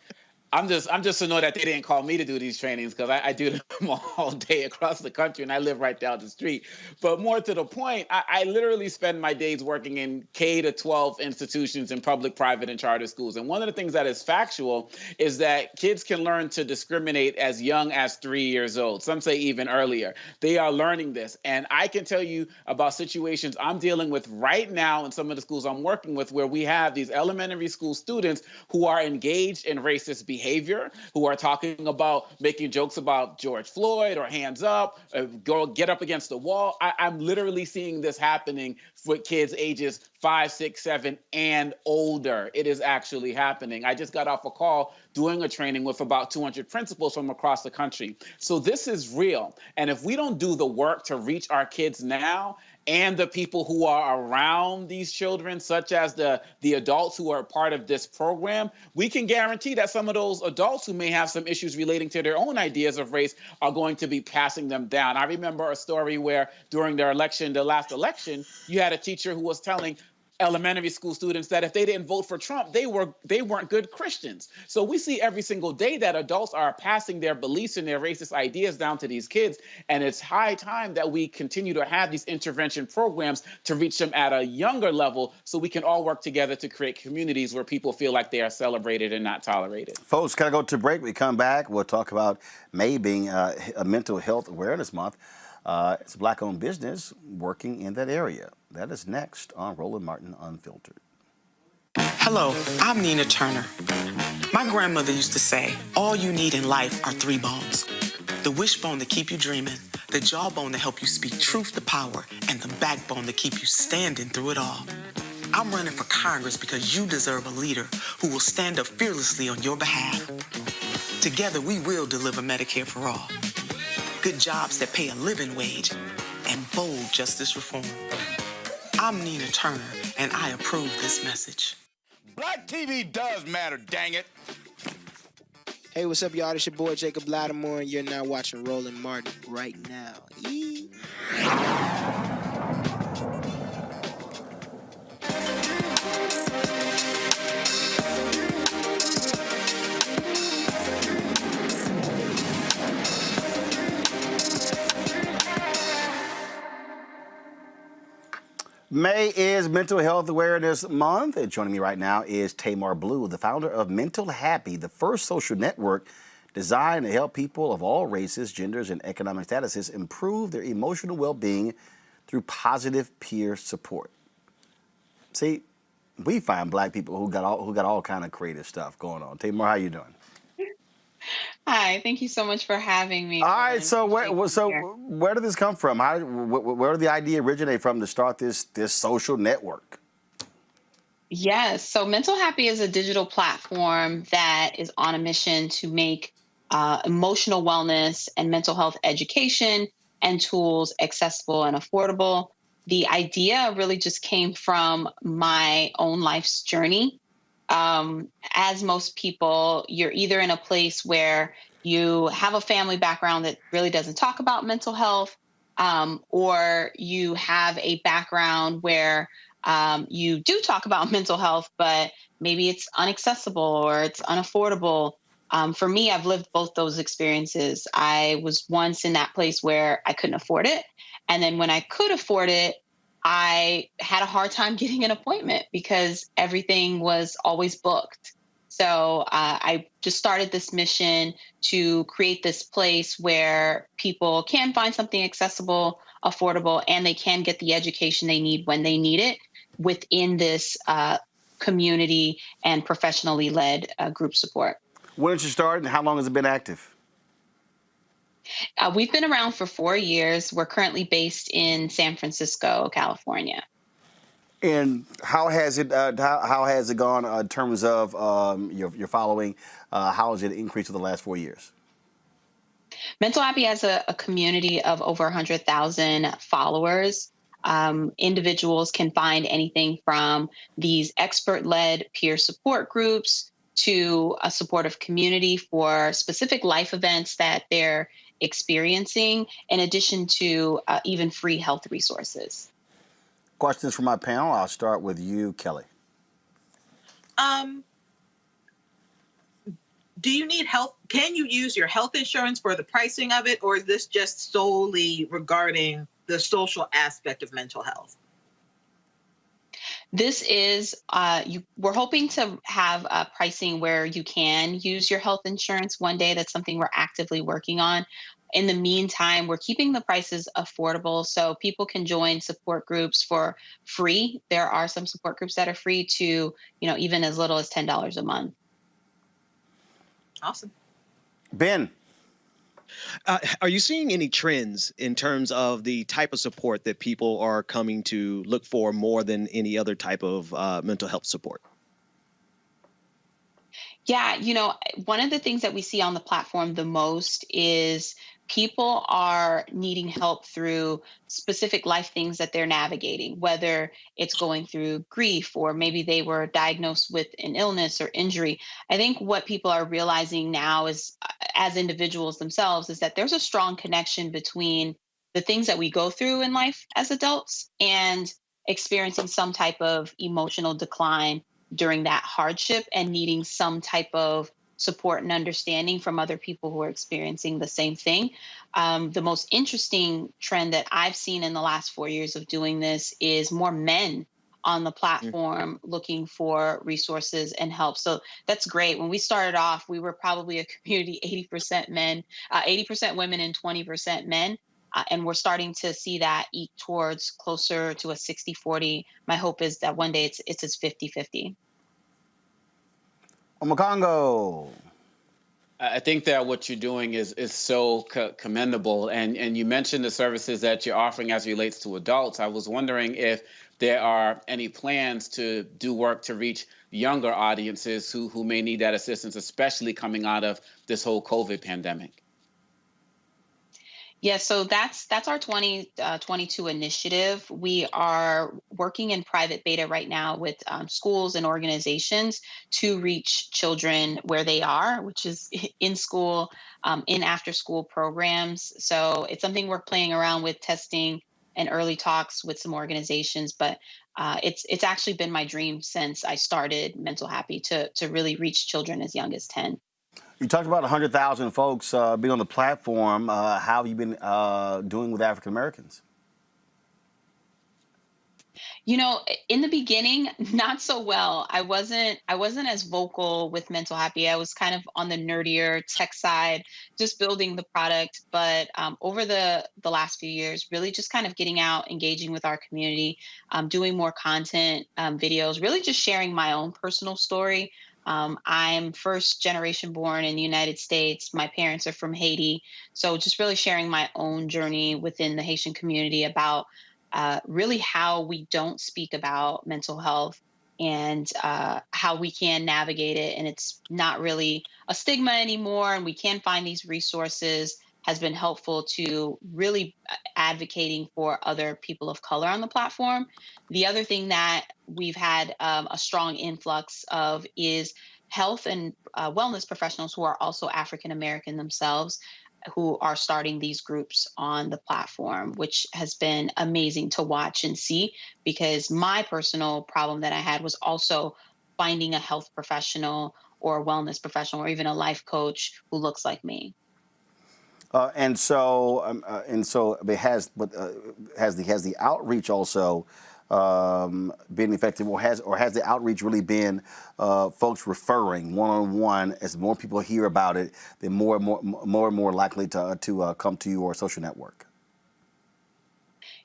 G: I'm just annoyed that they didn't call me to do these trainings, because I do them all day across the country and I live right down the street. But more to the point, I literally spend my days working in K-12 institutions in public, private, and charter schools. And one of the things that is factual is that kids can learn to discriminate as young as 3 years old. Some say even earlier. They are learning this. And I can tell you about situations I'm dealing with right now in some of the schools I'm working with, where we have these elementary school students who are engaged in racist behavior, who are talking about making jokes about George Floyd or hands up, get up against the wall. I'm literally seeing this happening with kids ages 5, 6, 7, and older. It is actually happening. I just got off a call doing a training with about 200 principals from across the country. So this is real. And if we don't do the work to reach our kids now, and the people who are around these children, such as the adults who are part of this program, we can guarantee that some of those adults who may have some issues relating to their own ideas of race are going to be passing them down. I remember a story where during the last election, you had a teacher who was telling elementary school students that if they didn't vote for Trump, they weren't good Christians. So we see every single day that adults are passing their beliefs and their racist ideas down to these kids. And it's high time that we continue to have these intervention programs to reach them at a younger level, so we can all work together to create communities where people feel like they are celebrated and not tolerated.
A: Folks, gotta go to break. We come back, we'll talk about May being a Mental Health Awareness Month. It's a Black-owned business working in that area. That is next on Roland Martin Unfiltered.
H: Hello, I'm Nina Turner. My grandmother used to say, all you need in life are 3 bones. The wishbone to keep you dreaming, the jawbone to help you speak truth to power, and the backbone to keep you standing through it all. I'm running for Congress because you deserve a leader who will stand up fearlessly on your behalf. Together, we will deliver Medicare for all. Good jobs that pay a living wage, and bold justice reform. I'm Nina Turner, and I approve this message.
L: Black TV does matter, dang it.
M: Hey, what's up, y'all? It's your boy Jacob Lattimore, and you're now watching Roland Martin right now. Yee.
A: May is Mental Health Awareness Month, and joining me right now is Tamar Blue, the founder of Mental Happy, the first social network designed to help people of all races, genders, and economic statuses improve their emotional well-being through positive peer support. See, we find Black people who got all kind of creative stuff going on. Tamar, how you doing?
N: Hi, thank you so much for having me.
A: All right, so where did this come from? Where did the idea originate from to start this social network?
N: Yes, so Mental Happy is a digital platform that is on a mission to make emotional wellness and mental health education and tools accessible and affordable. The idea really just came from my own life's journey. As most people, you're either in a place where you have a family background that really doesn't talk about mental health, or you have a background where you do talk about mental health, but maybe it's inaccessible or it's unaffordable. For me, I've lived both those experiences. I was once in that place where I couldn't afford it. And then when I could afford it, I had a hard time getting an appointment because everything was always booked. So I just started this mission to create this place where people can find something accessible, affordable, and they can get the education they need when they need it within this community and professionally led group support.
A: When did you start and how long has it been active?
N: We've been around for 4 years. We're currently based in San Francisco, California.
A: And how has it gone in terms of your following? How has it increased over the last 4 years?
N: Mental Happy has a community of over 100,000 followers. Individuals can find anything from these expert-led peer support groups to a supportive community for specific life events that they're experiencing, in addition to even free health resources.
A: Questions from my panel. I'll start with you, Kelly.
F: Do you need help? Can you use your health insurance for the pricing of it, or is this just solely regarding the social aspect of mental health?
N: This is, we're hoping to have pricing where you can use your health insurance one day. That's something we're actively working on. In the meantime, we're keeping the prices affordable so people can join support groups for free. There are some support groups that are free to, even as little as $10 a month.
F: Awesome.
A: Ben.
E: Are you seeing any trends in terms of the type of support that people are coming to look for more than any other type of mental health support?
N: Yeah, one of the things that we see on the platform the most is people are needing help through specific life things that they're navigating, whether it's going through grief or maybe they were diagnosed with an illness or injury. I think what people are realizing now is, as individuals themselves, is that there's a strong connection between the things that we go through in life as adults and experiencing some type of emotional decline during that hardship and needing some type of support and understanding from other people who are experiencing the same thing. The most interesting trend that I've seen in the last 4 years of doing this is more men on the platform looking for resources and help. So that's great. When we started off, we were probably a community 80% men, 80% women and 20% men. And we're starting to see that eke towards closer to a 60-40. My hope is that one day it's as 50-50.
A: Omokongo.
G: I think that what you're doing is so commendable. And you mentioned the services that you're offering as it relates to adults. I was wondering if there are any plans to do work to reach younger audiences who may need that assistance, especially coming out of this whole COVID pandemic.
N: Yeah, so that's our 2022 initiative. We are working in private beta right now with schools and organizations to reach children where they are, which is in school, in after-school programs. So it's something we're playing around with, testing and early talks with some organizations. But it's actually been my dream since I started Mental Happy to really reach children as young as 10.
A: You talked about 100,000 folks being on the platform. How have you been doing with African Americans?
N: In the beginning, not so well. I wasn't as vocal with Mental Happy. I was kind of on the nerdier tech side, just building the product. But over the last few years, really just kind of getting out, engaging with our community, doing more content, videos, really just sharing my own personal story. I'm first generation born in the United States. My parents are from Haiti. So just really sharing my own journey within the Haitian community about really how we don't speak about mental health and how we can navigate it. And it's not really a stigma anymore. And we can find these resources has been helpful to really advocating for other people of color on the platform. The other thing that we've had a strong influx of is health and wellness professionals who are also African American themselves, who are starting these groups on the platform, which has been amazing to watch and see, because my personal problem that I had was also finding a health professional or a wellness professional or even a life coach who looks like me.
A: And so it has the outreach also been effective, or has the outreach really been folks referring one-on-one? As more people hear about it, they're more and more likely to come to your social network.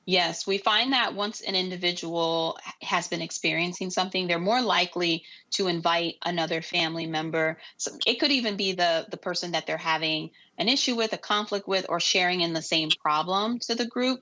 N: Yes, we find that once an individual has been experiencing something, they're more likely to invite another family member. So it could even be the person that they're having an issue with, a conflict with, or sharing in the same problem to the group.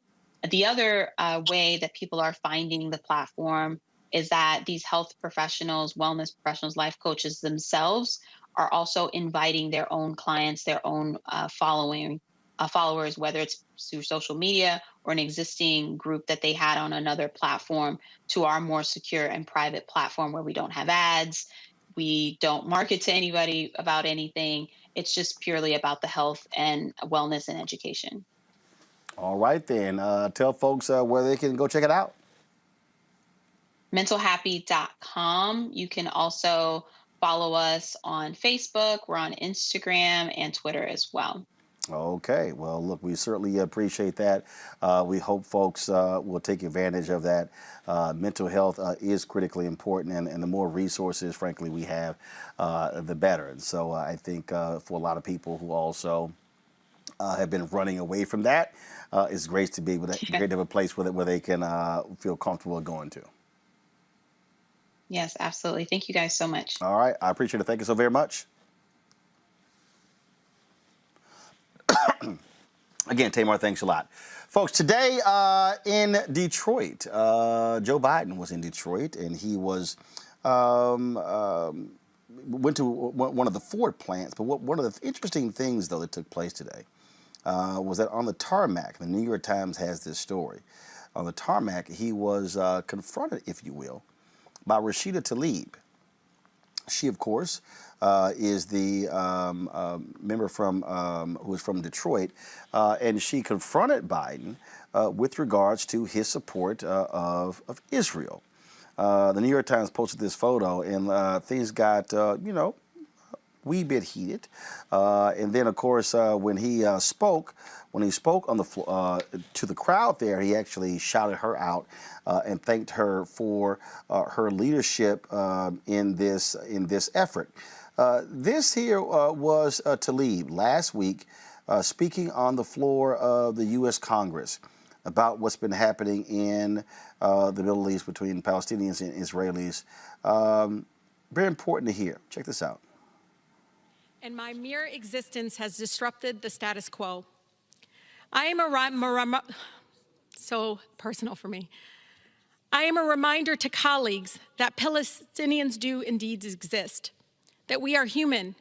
N: The other way that people are finding the platform is that these health professionals, wellness professionals, life coaches themselves are also inviting their own clients, their own followers, whether it's through social media or an existing group that they had on another platform, to our more secure and private platform where we don't have ads. We don't market to anybody about anything. It's just purely about the health and wellness and education.
A: All right, then. Tell folks where they can go check it out.
N: mentalhappy.com. You can also follow us on Facebook. We're on Instagram and Twitter as well.
A: Okay. Well, look, we certainly appreciate that. We hope folks will take advantage of that. Mental health is critically important, and the more resources, frankly, we have, the better. And so I think for a lot of people who also have been running away from that, it's great to be great to have a place where they can feel comfortable going to.
N: Yes, absolutely. Thank you guys so much.
A: All right. I appreciate it. Thank you so very much. Again, Tamar, thanks a lot. Folks, today in Detroit, Joe Biden was in Detroit, and he was went to one of the Ford plants. But one of the interesting things, though, that took place today was that on the tarmac, the New York Times has this story. On the tarmac, he was confronted, if you will, by Rashida Tlaib. She, of course, is the member from who is from Detroit, and she confronted Biden with regards to his support of Israel. The New York Times posted this photo, and things got wee bit heated. And then, of course, when he spoke on the to the crowd there, he actually shouted her out and thanked her for her leadership in this effort. This here was Tlaib last week speaking on the floor of the U.S. Congress about what's been happening in the Middle East between Palestinians and Israelis. Very important to hear. Check this out.
O: And my mere existence has disrupted the status quo. I am so personal for me. I am a reminder to colleagues that Palestinians do indeed exist, that we are human,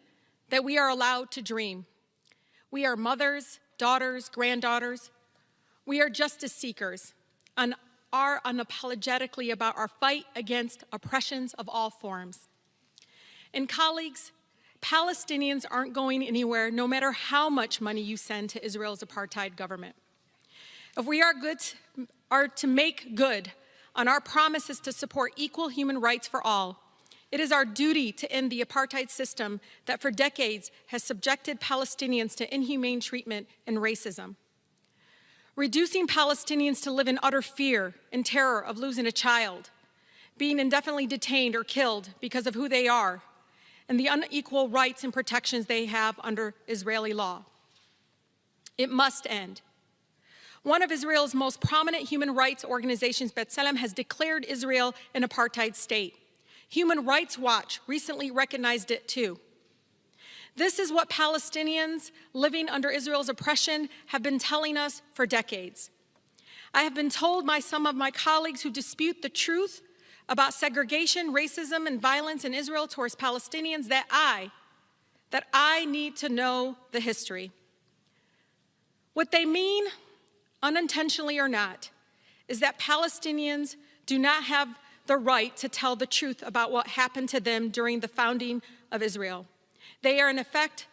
O: that we are allowed to dream. We are mothers, daughters, granddaughters. We are justice seekers and are unapologetically about our fight against oppressions of all forms. And colleagues, Palestinians aren't going anywhere, no matter how much money you send to Israel's apartheid government. If we are to make good on our promises to support equal human rights for all, it is our duty to end the apartheid system that for decades has subjected Palestinians to inhumane treatment and racism. Reducing Palestinians to live in utter fear and terror of losing a child, being indefinitely detained or killed because of who they are, and the unequal rights and protections they have under Israeli law. It must end. One of Israel's most prominent human rights organizations, B'Tselem, has declared Israel an apartheid state. Human Rights Watch recently recognized it too. This is what Palestinians living under Israel's oppression have been telling us for decades. I have been told by some of my colleagues who dispute the truth about segregation, racism, and violence in Israel towards Palestinians that I need to know the history. What they mean, unintentionally or not, is that Palestinians do not have the right to tell the truth about what happened to them during the founding of Israel. They are, in effect,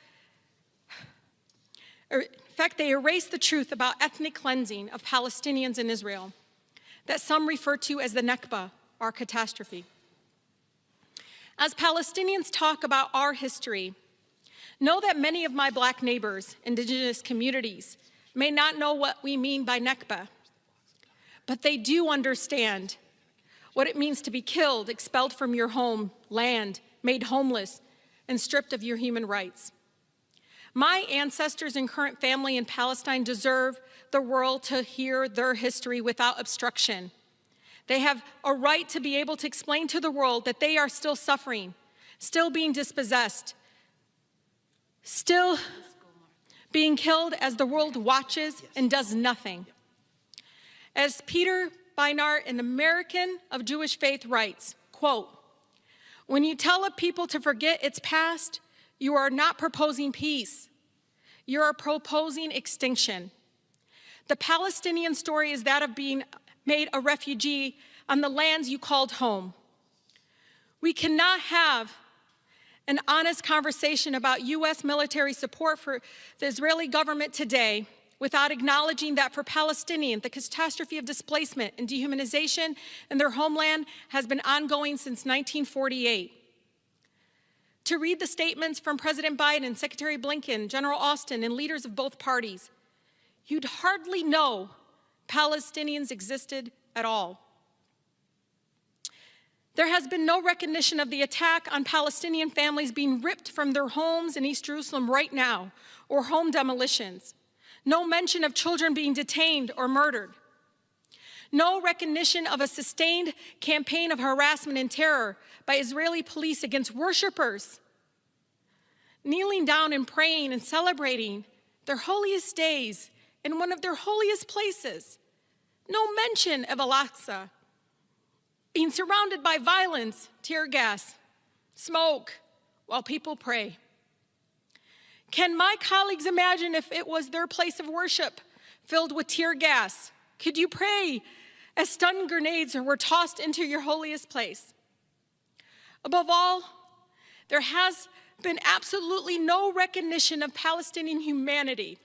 O: they erase the truth about ethnic cleansing of Palestinians in Israel, that some refer to as the Nakba, our catastrophe. As Palestinians talk about our history, know that many of my Black neighbors, indigenous communities, may not know what we mean by Nakba, but they do understand what it means to be killed, expelled from your home, land, made homeless, and stripped of your human rights. My ancestors and current family in Palestine deserve the world to hear their history without obstruction. They have a right to be able to explain to the world that they are still suffering, still being dispossessed, still being killed as the world watches and does nothing. As Peter Beinart, an American of Jewish faith, writes, quote, "When you tell a people to forget its past, you are not proposing peace. You are proposing extinction. The Palestinian story is that of being made a refugee on the lands you called home. We cannot have an honest conversation about U.S. military support for the Israeli government today without acknowledging that for Palestinians, the catastrophe of displacement and dehumanization in their homeland has been ongoing since 1948. To read the statements from President Biden, Secretary Blinken, General Austin, and leaders of both parties, you'd hardly know Palestinians existed at all. There has been no recognition of the attack on Palestinian families being ripped from their homes in East Jerusalem right now, or home demolitions. No mention of children being detained or murdered. No recognition of a sustained campaign of harassment and terror by Israeli police against worshipers, kneeling down and praying and celebrating their holiest days in one of their holiest places. No mention of Al-Aqsa being surrounded by violence, tear gas, smoke, while people pray. Can my colleagues imagine if it was their place of worship filled with tear gas? Could you pray as stun grenades were tossed into your holiest place? Above all, there has been absolutely no recognition of Palestinian humanity.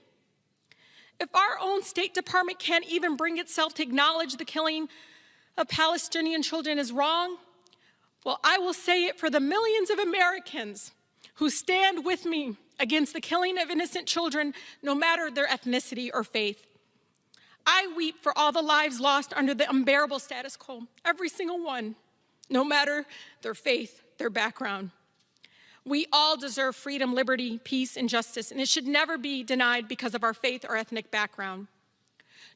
O: If our own State Department can't even bring itself to acknowledge the killing of Palestinian children is wrong, well, I will say it for the millions of Americans who stand with me against the killing of innocent children, no matter their ethnicity or faith. I weep for all the lives lost under the unbearable status quo, every single one, no matter their faith, their background. We all deserve freedom, liberty, peace, and justice, and it should never be denied because of our faith or ethnic background.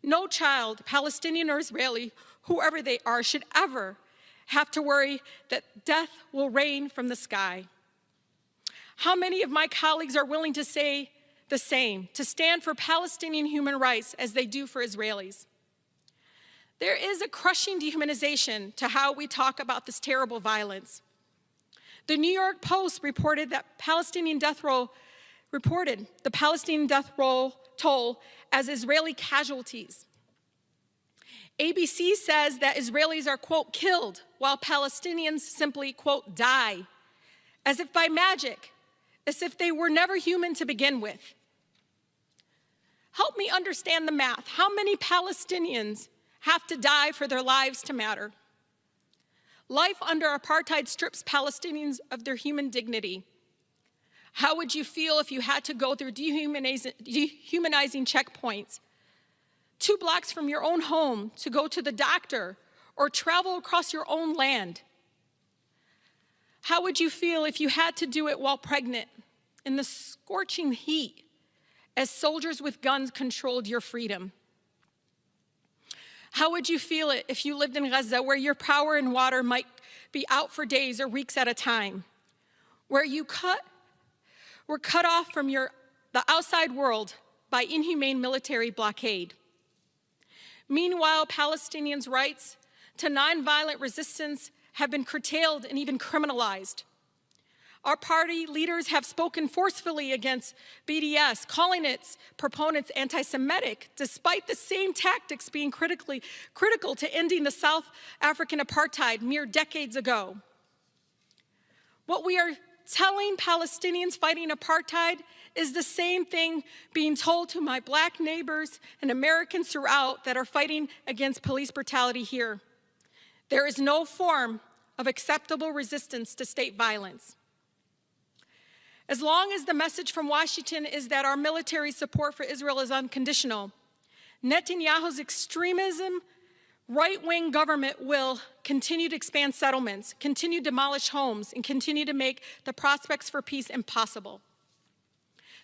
O: No child, Palestinian or Israeli, whoever they are, should ever have to worry that death will rain from the sky. How many of my colleagues are willing to say the same, to stand for Palestinian human rights as they do for Israelis? There is a crushing dehumanization to how we talk about this terrible violence. The New York Post reported the Palestinian death roll toll as Israeli casualties. ABC says that Israelis are, quote, killed, while Palestinians simply, quote, die, as if by magic, as if they were never human to begin with. Help me understand the math. How many Palestinians have to die for their lives to matter? Life under apartheid strips Palestinians of their human dignity. How would you feel if you had to go through dehumanizing checkpoints 2 blocks from your own home to go to the doctor or travel across your own land? How would you feel if you had to do it while pregnant in the scorching heat as soldiers with guns controlled your freedom? How would you feel it if you lived in Gaza, where your power and water might be out for days or weeks at a time, where you were cut off from the outside world by inhumane military blockade? Meanwhile, Palestinians' rights to nonviolent resistance have been curtailed and even criminalized. Our party leaders have spoken forcefully against BDS, calling its proponents anti-Semitic, despite the same tactics being critical to ending the South African apartheid mere decades ago. What we are telling Palestinians fighting apartheid is the same thing being told to my Black neighbors and Americans throughout that are fighting against police brutality here. There is no form of acceptable resistance to state violence. As long as the message from Washington is that our military support for Israel is unconditional, Netanyahu's extremism Right-wing government will continue to expand settlements, continue to demolish homes, and continue to make the prospects for peace impossible.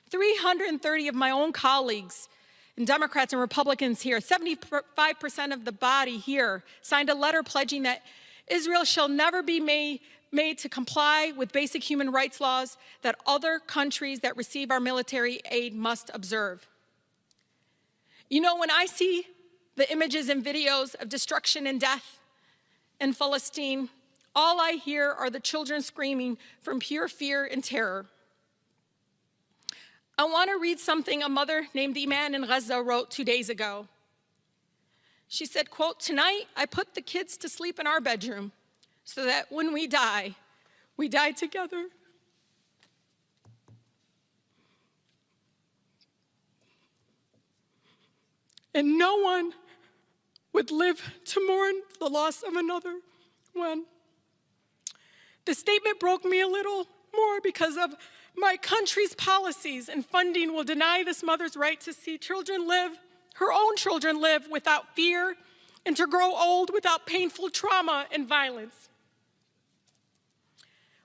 O: 330 of my own colleagues, and Democrats and Republicans here, 75% of the body here, signed a letter pledging that Israel shall never be made to comply with basic human rights laws that other countries that receive our military aid must observe. You know, when I see the images and videos of destruction and death in Palestine, all I hear are the children screaming from pure fear and terror. I want to read something a mother named Iman in Gaza wrote 2 days ago. She said, quote, "Tonight I put the kids to sleep in our bedroom so that when we die together." And no one would live to mourn the loss of another one. The statement broke me a little more because of my country's policies and funding will deny this mother's right to see children live, her own children live without fear and to grow old without painful trauma and violence.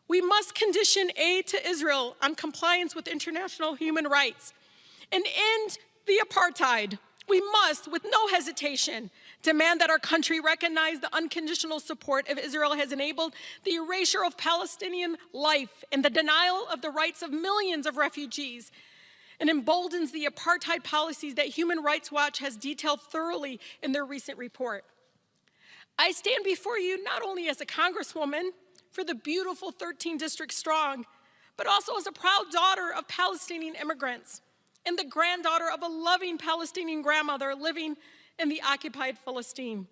O: We must condition aid to Israel on compliance with international human rights and end the apartheid. We must, with no hesitation, demand that our country recognize the unconditional support of Israel has enabled the erasure of Palestinian life and the denial of the rights of millions of refugees and emboldens the apartheid policies that Human Rights Watch has detailed thoroughly in their recent report. I stand before you not only as a congresswoman for the beautiful 13 district strong, but also as a proud daughter of Palestinian immigrants and the granddaughter of a loving Palestinian grandmother living in the occupied Palestine.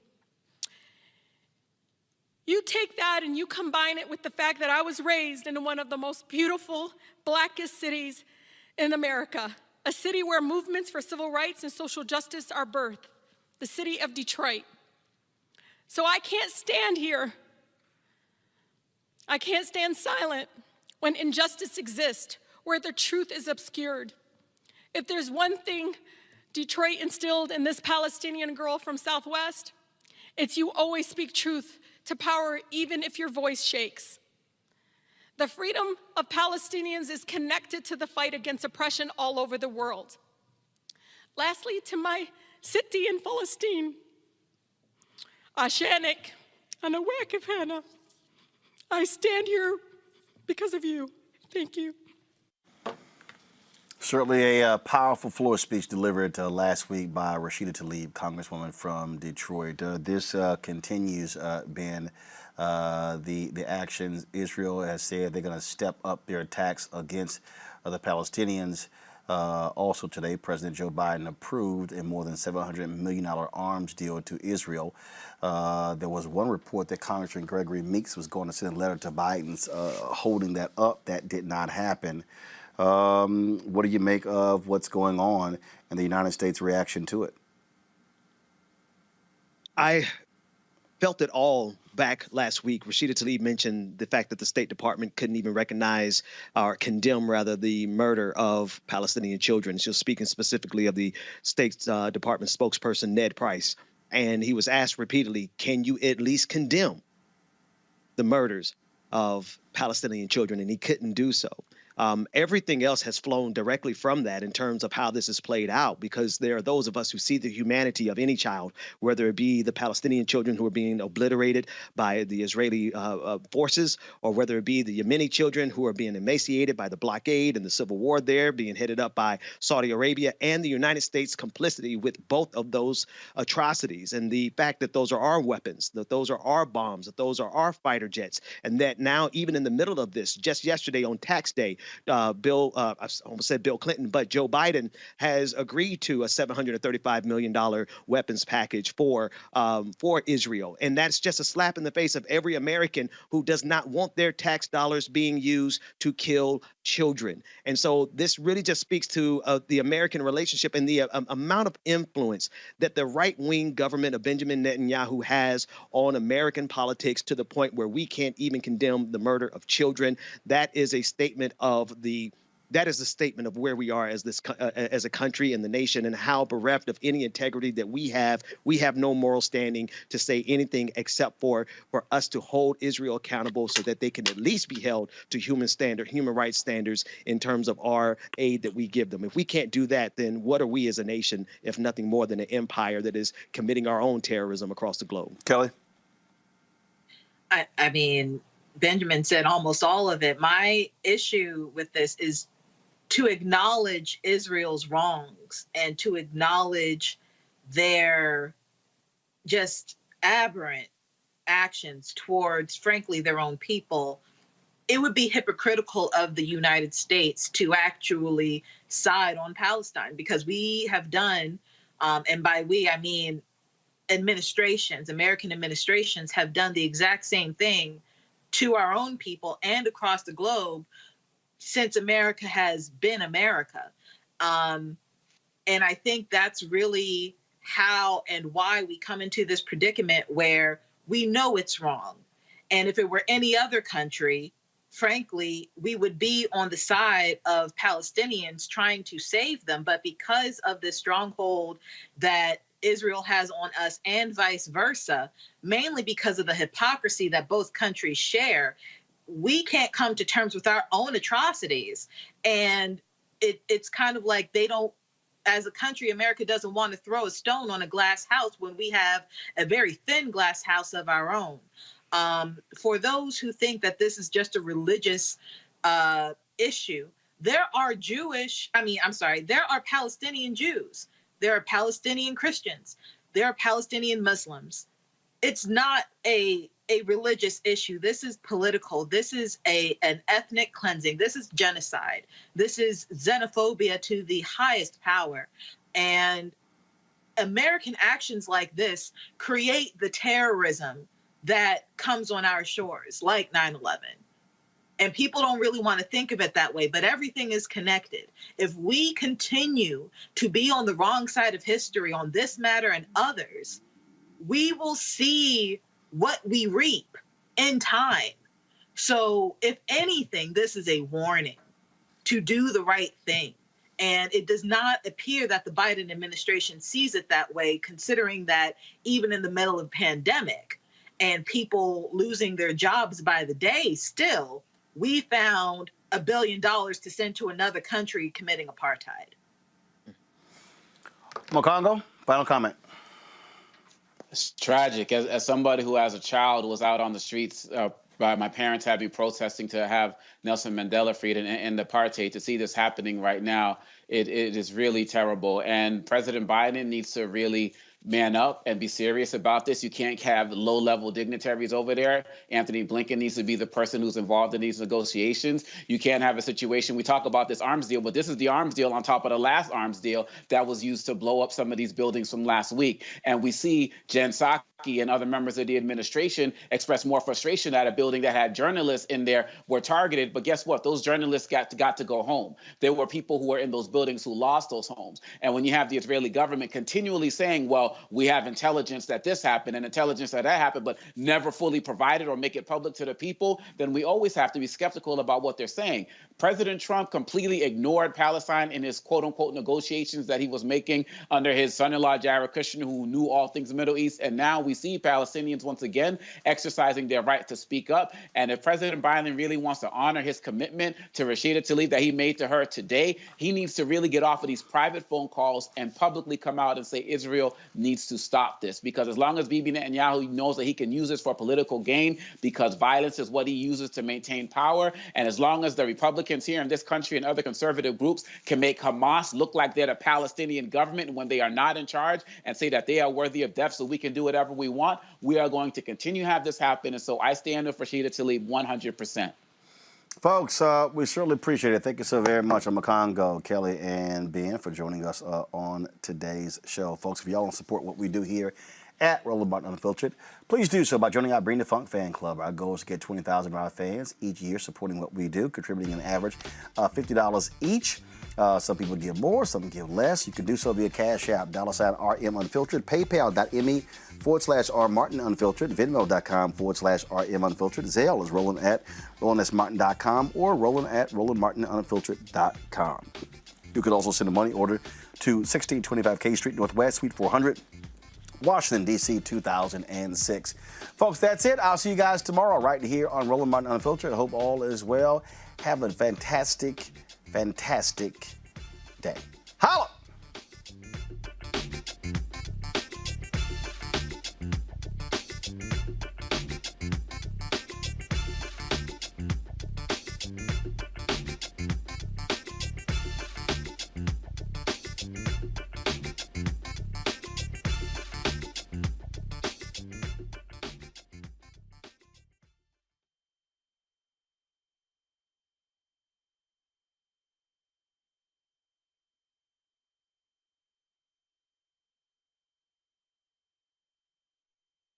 O: You take that and you combine it with the fact that I was raised in one of the most beautiful, blackest cities in America, a city where movements for civil rights and social justice are birthed, the city of Detroit. So I can't stand here. I can't stand silent when injustice exists, where the truth is obscured. If there's one thing Detroit instilled in this Palestinian girl from Southwest, it's you always speak truth to power even if your voice shakes. The freedom of Palestinians is connected to the fight against oppression all over the world. Lastly, to my city in Palestine, Ashanik and Awakif, I stand here because of you. Thank you.
A: Certainly a powerful floor speech delivered last week by Rashida Tlaib, Congresswoman from Detroit. This continues, Ben, the actions. Israel has said they're going to step up their attacks against the Palestinians. Also today, President Joe Biden approved a more than $700 million arms deal to Israel. There was one report that Congressman Gregory Meeks was going to send a letter to Biden holding that up. That did not happen. What do you make of what's going on and the United States' reaction to it?
E: I felt it all back last week. Rashida Tlaib mentioned the fact that the State Department couldn't even recognize or condemn, rather, the murder of Palestinian children. She was speaking specifically of the State Department spokesperson, Ned Price. And he was asked repeatedly, can you at least condemn the murders of Palestinian children? And he couldn't do so. Everything else has flown directly from that in terms of how this is played out, because there are those of us who see the humanity of any child, whether it be the Palestinian children who are being obliterated by the Israeli forces, or whether it be the Yemeni children who are being emaciated by the blockade and the civil war there, being headed up by Saudi Arabia, and the United States' complicity with both of those atrocities. And the fact that those are our weapons, that those are our bombs, that those are our fighter jets, and that now, even in the middle of this, just yesterday on tax day, I almost said Bill Clinton, but Joe Biden has agreed to a $735 million weapons package for Israel. And that's just a slap in the face of every American who does not want their tax dollars being used to kill children. And so this really just speaks to the American relationship and the amount of influence that the right-wing government of Benjamin Netanyahu has on American politics, to the point where we can't even condemn the murder of children. That is a statement of the that is a statement of where we are as as a country and the nation, and how bereft of any integrity that we have. We have no moral standing to say anything except for us to hold Israel accountable so that they can at least be held to human rights standards in terms of our aid that we give them. If we can't do that, then what are we as a nation if nothing more than an empire that is committing our own terrorism across the globe?
A: Kelly?
F: I mean, Benjamin said almost all of it. My issue with this is to acknowledge Israel's wrongs and to acknowledge their just aberrant actions towards, frankly, their own people. It would be hypocritical of the United States to actually side on Palestine, because we have done, and by we, I mean American administrations have done the exact same thing to our own people and across the globe since America has been America. And I think that's really how and why we come into this predicament where we know it's wrong. And if it were any other country, frankly, we would be on the side of Palestinians trying to save them. But because of the stronghold that Israel has on us and vice versa, mainly because of the hypocrisy that both countries share, we can't come to terms with our own atrocities. And it's kind of like they don't, as a country, America doesn't want to throw a stone on a glass house when we have a very thin glass house of our own. For those who think that this is just a religious issue, there are there are Palestinian Jews. There are Palestinian Christians. There are Palestinian Muslims. It's not a religious issue. This is political. This is an ethnic cleansing. This is genocide. This is xenophobia to the highest power. And American actions like this create the terrorism that comes on our shores, like 9/11. And people don't really want to think of it that way, but everything is connected. If we continue to be on the wrong side of history on this matter and others, we will see what we reap in time. So if anything, this is a warning to do the right thing. And it does not appear that the Biden administration sees it that way, considering that even in the middle of a pandemic and people losing their jobs by the day, still, we found $1 billion to send to another country committing apartheid.
A: Mokongo, final comment.
G: It's tragic. As somebody who, as a child, was out on the streets by my parents having protesting to have Nelson Mandela freed and apartheid, to see this happening right now, it is really terrible. And President Biden needs to really man up and be serious about this. You can't have low-level dignitaries over there. Anthony Blinken needs to be the person who's involved in these negotiations. You can't have a situation, we talk about this arms deal, but this is the arms deal on top of the last arms deal that was used to blow up some of these buildings from last week. And we see Jen Psaki and other members of the administration express more frustration at a building that had journalists in there were targeted. But guess what? Those journalists got to go home. There were people who were in those buildings who lost those homes. And when you have the Israeli government continually saying, well, we have intelligence that this happened and intelligence that happened, but never fully provided or make it public to the people, then we always have to be skeptical about what they're saying. President Trump completely ignored Palestine in his quote-unquote negotiations that he was making under his son-in-law, Jared Kushner, who knew all things Middle East. And now we see Palestinians once again exercising their right to speak up. And if President Biden really wants to honor his commitment to Rashida Tlaib that he made to her today, he needs to really get off of these private phone calls and publicly come out and say Israel needs to stop this. Because as long as Bibi Netanyahu knows that he can use this for political gain, because violence is what he uses to maintain power, and as long as the Republicans here in this country and other conservative groups can make Hamas look like they're the Palestinian government when they are not in charge and say that they are worthy of death so we can do whatever we want, we are going to continue to have this happen. And so I stand with Rashida Tlaib 100%.
A: Folks, we certainly appreciate it. Thank you so very much, Mokongo, Kelly, and Ben for joining us on today's show. Folks, if y'all want to support what we do here at Roland Martin Unfiltered, please do so by joining our Bring the Funk fan club. Our goal is to get 20,000 of our fans each year supporting what we do, contributing an average of $50 each. Some people give more, some give less. You can do so via Cash App, $RM Unfiltered, PayPal.me/R Martin Unfiltered, Venmo.com/RM Unfiltered. Zelle is Roland at RolandSMartin.com or Roland at RolandMartinUnfiltered.com. You can also send a money order to 1625 K Street Northwest, Suite 400, Washington, D.C. 2006. Folks, that's it. I'll see you guys tomorrow right here on Roland Martin Unfiltered. I hope all is well. Have a fantastic day. Holla!